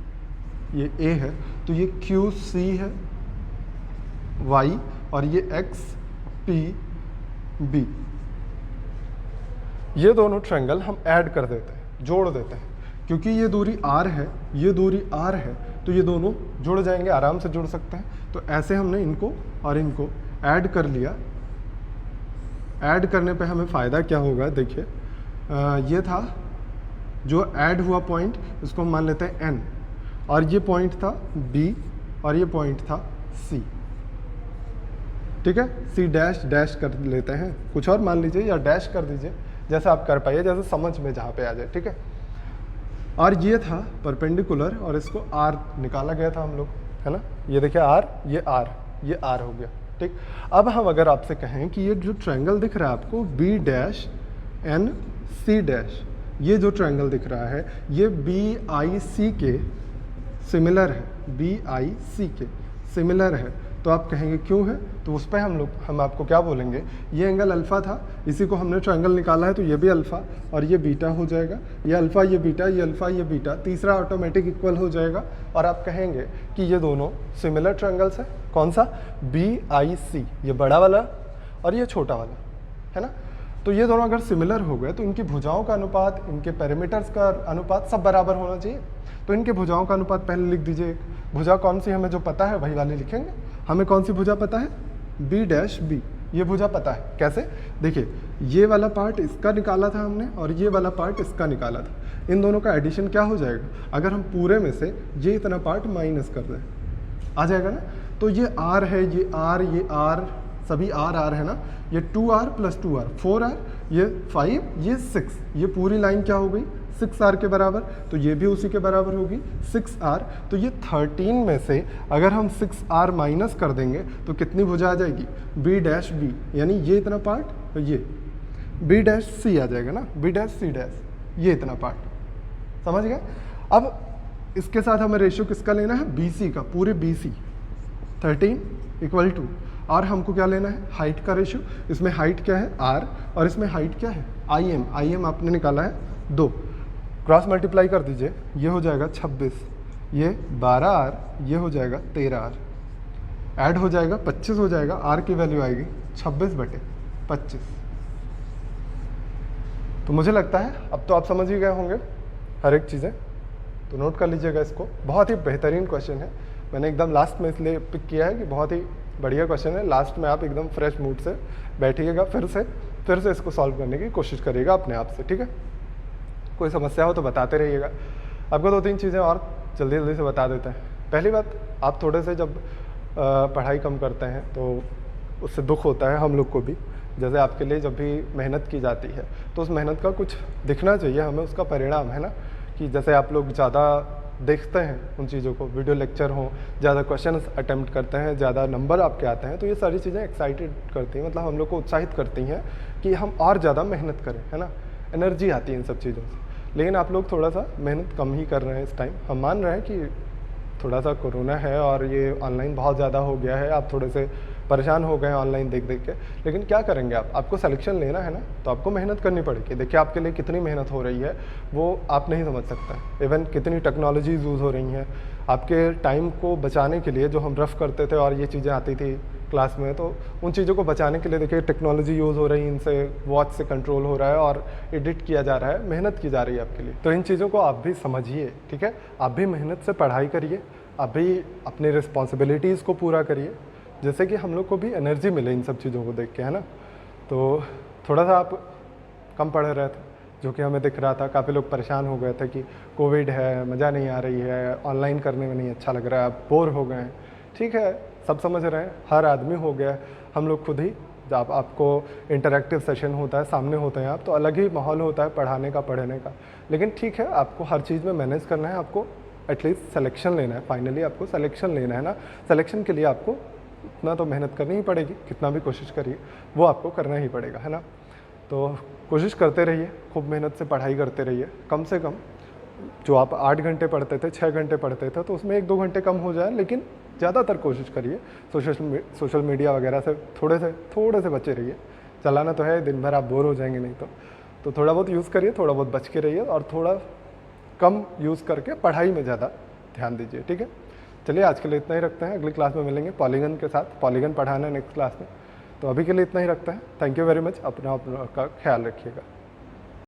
ये A है, तो ये QC है Y और ये XPB। ये दोनों ट्रायंगल हम ऐड कर देते हैं, जोड़ देते हैं, क्योंकि ये दूरी R है, ये दूरी R है, तो ये दोनों जुड़ जाएंगे, आराम से जुड़ सकते हैं। तो ऐसे हमने इनको और इनको ऐड कर लिया। ऐड करने पे हमें फ़ायदा क्या होगा, देखिए ये था जो ऐड हुआ पॉइंट, इसको हम मान लेते हैं N, और ये पॉइंट था B और ये पॉइंट था C, ठीक है। C डैश डैश कर लेते हैं, कुछ और मान लीजिए या डैश कर दीजिए, जैसे आप कर पाइए, जैसे समझ में जहाँ पे आ जाए, ठीक है। और ये था परपेंडिकुलर और इसको R निकाला गया था हम लोग, है ना, ये देखिए R, ये R हो गया, ठीक। अब हम अगर आपसे कहें कि ये जो ट्रायंगल दिख रहा है आपको B dash N C dash, ये जो ट्रायंगल दिख रहा है ये BIC के सिमिलर है, BIC के सिमिलर है, तो आप कहेंगे क्यों है, तो उस पर हम आपको क्या बोलेंगे, ये एंगल अल्फ़ा था, इसी को हमने ट्रायंगल निकाला है, तो ये भी अल्फ़ा और ये बीटा हो जाएगा, ये अल्फ़ा ये बीटा, ये अल्फ़ा ये बीटा, तीसरा ऑटोमेटिक इक्वल हो जाएगा, और आप कहेंगे कि ये दोनों सिमिलर ट्रायंगल्स है। कौन सा, BIC, ये बड़ा वाला और ये छोटा वाला, है ना। तो ये दोनों अगर सिमिलर हो गए तो इनकी भुजाओं का अनुपात, इनके पैरामीटर्स का अनुपात सब बराबर होना चाहिए। तो इनके भुजाओं का अनुपात पहले लिख दीजिए। भुजा कौन सी हमें जो पता है वही वाली लिखेंगे। हमें कौन सी भुजा पता है, B डैश B, ये भुजा पता है। कैसे, देखिए ये वाला पार्ट इसका निकाला था हमने और ये वाला पार्ट इसका निकाला था, इन दोनों का एडिशन क्या हो जाएगा, अगर हम पूरे में से ये इतना पार्ट माइनस कर दें, आ जाएगा ना। तो ये R है, ये R, सभी R है ना, ये 2R प्लस 2R 4R, ये 5, ये 6, ये पूरी लाइन क्या हो गई 6R के बराबर, तो ये भी उसी के बराबर होगी 6R। तो ये 13 में से अगर हम 6R माइनस कर देंगे तो कितनी भुजा आ जाएगी, B डैश B, यानी ये इतना पार्ट, तो ये B डैश C आ जाएगा ना, B डैश C डैश, ये इतना पार्ट, समझ गए। अब इसके साथ हमें रेशियो किसका लेना है, BC का, पूरे BC 13 इक्वल टू, और हमको क्या लेना है, हाइट का रेशियो। इसमें हाइट क्या है R और इसमें हाइट क्या है IM आपने निकाला है 2, क्रॉस मल्टीप्लाई कर दीजिए, ये हो जाएगा 26, ये 12R, ये हो जाएगा 13R, ऐड हो जाएगा 25 हो जाएगा, R की वैल्यू आएगी 26/25। तो मुझे लगता है अब तो आप समझ ही गए होंगे हर एक चीज़ें, तो नोट कर लीजिएगा इसको। बहुत ही बेहतरीन क्वेश्चन है, मैंने एकदम लास्ट में इसलिए पिक किया है कि बहुत ही बढ़िया क्वेश्चन है। लास्ट में आप एकदम फ्रेश मूड से बैठिएगा, फिर से इसको सॉल्व करने की कोशिश करिएगा अपने आप से, ठीक है। कोई समस्या हो तो बताते रहिएगा। आपको 2-3 चीज़ें और जल्दी से बता देते हैं। पहली बात, आप थोड़े से जब पढ़ाई कम करते हैं तो उससे दुख होता है हम लोग को भी। जैसे आपके लिए जब भी मेहनत की जाती है तो उस मेहनत का कुछ दिखना चाहिए हमें, उसका परिणाम, है ना। कि जैसे आप लोग ज़्यादा देखते हैं उन चीज़ों को, वीडियो लेक्चर हो, ज़्यादा क्वेश्चन अटेम्प्ट करते हैं, ज़्यादा नंबर आपके आते हैं, तो ये सारी चीज़ें एक्साइटेड करती हैं, मतलब हम लोग को उत्साहित करती हैं कि हम और ज़्यादा मेहनत करें, है ना। एनर्जी आती है इन सब चीज़ों से। लेकिन आप लोग थोड़ा सा मेहनत कम ही कर रहे हैं इस टाइम। हम मान रहे हैं कि थोड़ा सा कोरोना है और ये ऑनलाइन बहुत ज़्यादा हो गया है, आप थोड़े से परेशान हो गए ऑनलाइन देख देख के, लेकिन क्या करेंगे आप, आपको सिलेक्शन लेना है ना, तो आपको मेहनत करनी पड़ेगी। देखिए आपके लिए कितनी मेहनत हो रही है वो आप नहीं समझ सकते। इवन कितनी टेक्नोलॉजीज़ यूज़ हो रही हैं आपके टाइम को बचाने के लिए। जो हम रफ़ करते थे और ये चीज़ें आती थी क्लास में, तो उन चीज़ों को बचाने के लिए देखिए टेक्नोलॉजी यूज़ हो रही है, इनसे वॉच से कंट्रोल हो रहा है और एडिट किया जा रहा है, मेहनत की जा रही है आपके लिए। तो इन चीज़ों को आप भी समझिए, ठीक है। आप भी मेहनत से पढ़ाई करिए, आप भी अपनी रिस्पॉन्सिबिलिटीज़ को पूरा करिए, जैसे कि हम लोग को भी एनर्जी मिले इन सब चीज़ों को देख के, है ना। तो थोड़ा सा आप कम पढ़ रहे थे, जो कि हमें दिख रहा था। काफ़ी लोग परेशान हो गए थे कि कोविड है, मज़ा नहीं आ रही है, ऑनलाइन करने में नहीं अच्छा लग रहा है, आप बोर हो गए हैं। ठीक है, सब समझ रहे हैं, हर आदमी हो गया है। हम लोग खुद ही, जब आपको इंटरैक्टिव सेशन होता है, सामने होते हैं आप, तो अलग ही माहौल होता है पढ़ाने का, पढ़ने का। लेकिन ठीक है, आपको हर चीज़ में मैनेज करना है, आपको एटलीस्ट सिलेक्शन लेना है। फाइनली आपको सिलेक्शन लेना है ना। सिलेक्शन के लिए आपको इतना तो मेहनत करनी ही पड़ेगी, कितना भी कोशिश करिए वो आपको करना ही पड़ेगा, है ना। तो कोशिश करते रहिए, खूब मेहनत से पढ़ाई करते रहिए। कम से कम जो आप 8 घंटे पढ़ते थे, 6 घंटे पढ़ते थे, तो उसमें 1-2 घंटे कम हो जाए, लेकिन ज़्यादातर कोशिश करिए सोशल मीडिया वगैरह से थोड़े से बचे रहिए। चलाना तो है, दिन भर आप बोर हो जाएंगे नहीं तो थोड़ा बहुत यूज़ करिए, थोड़ा बहुत बच के रहिए और थोड़ा कम यूज़ करके पढ़ाई में ज़्यादा ध्यान दीजिए, ठीक है। चलिए आज के लिए इतना ही रखते हैं, अगली क्लास में मिलेंगे पॉलीगन के साथ। पॉलीगन पढ़ाना है नेक्स्ट क्लास में, तो अभी के लिए इतना ही रखते हैं। थैंक यू वेरी मच, अपना का ख्याल रखिएगा।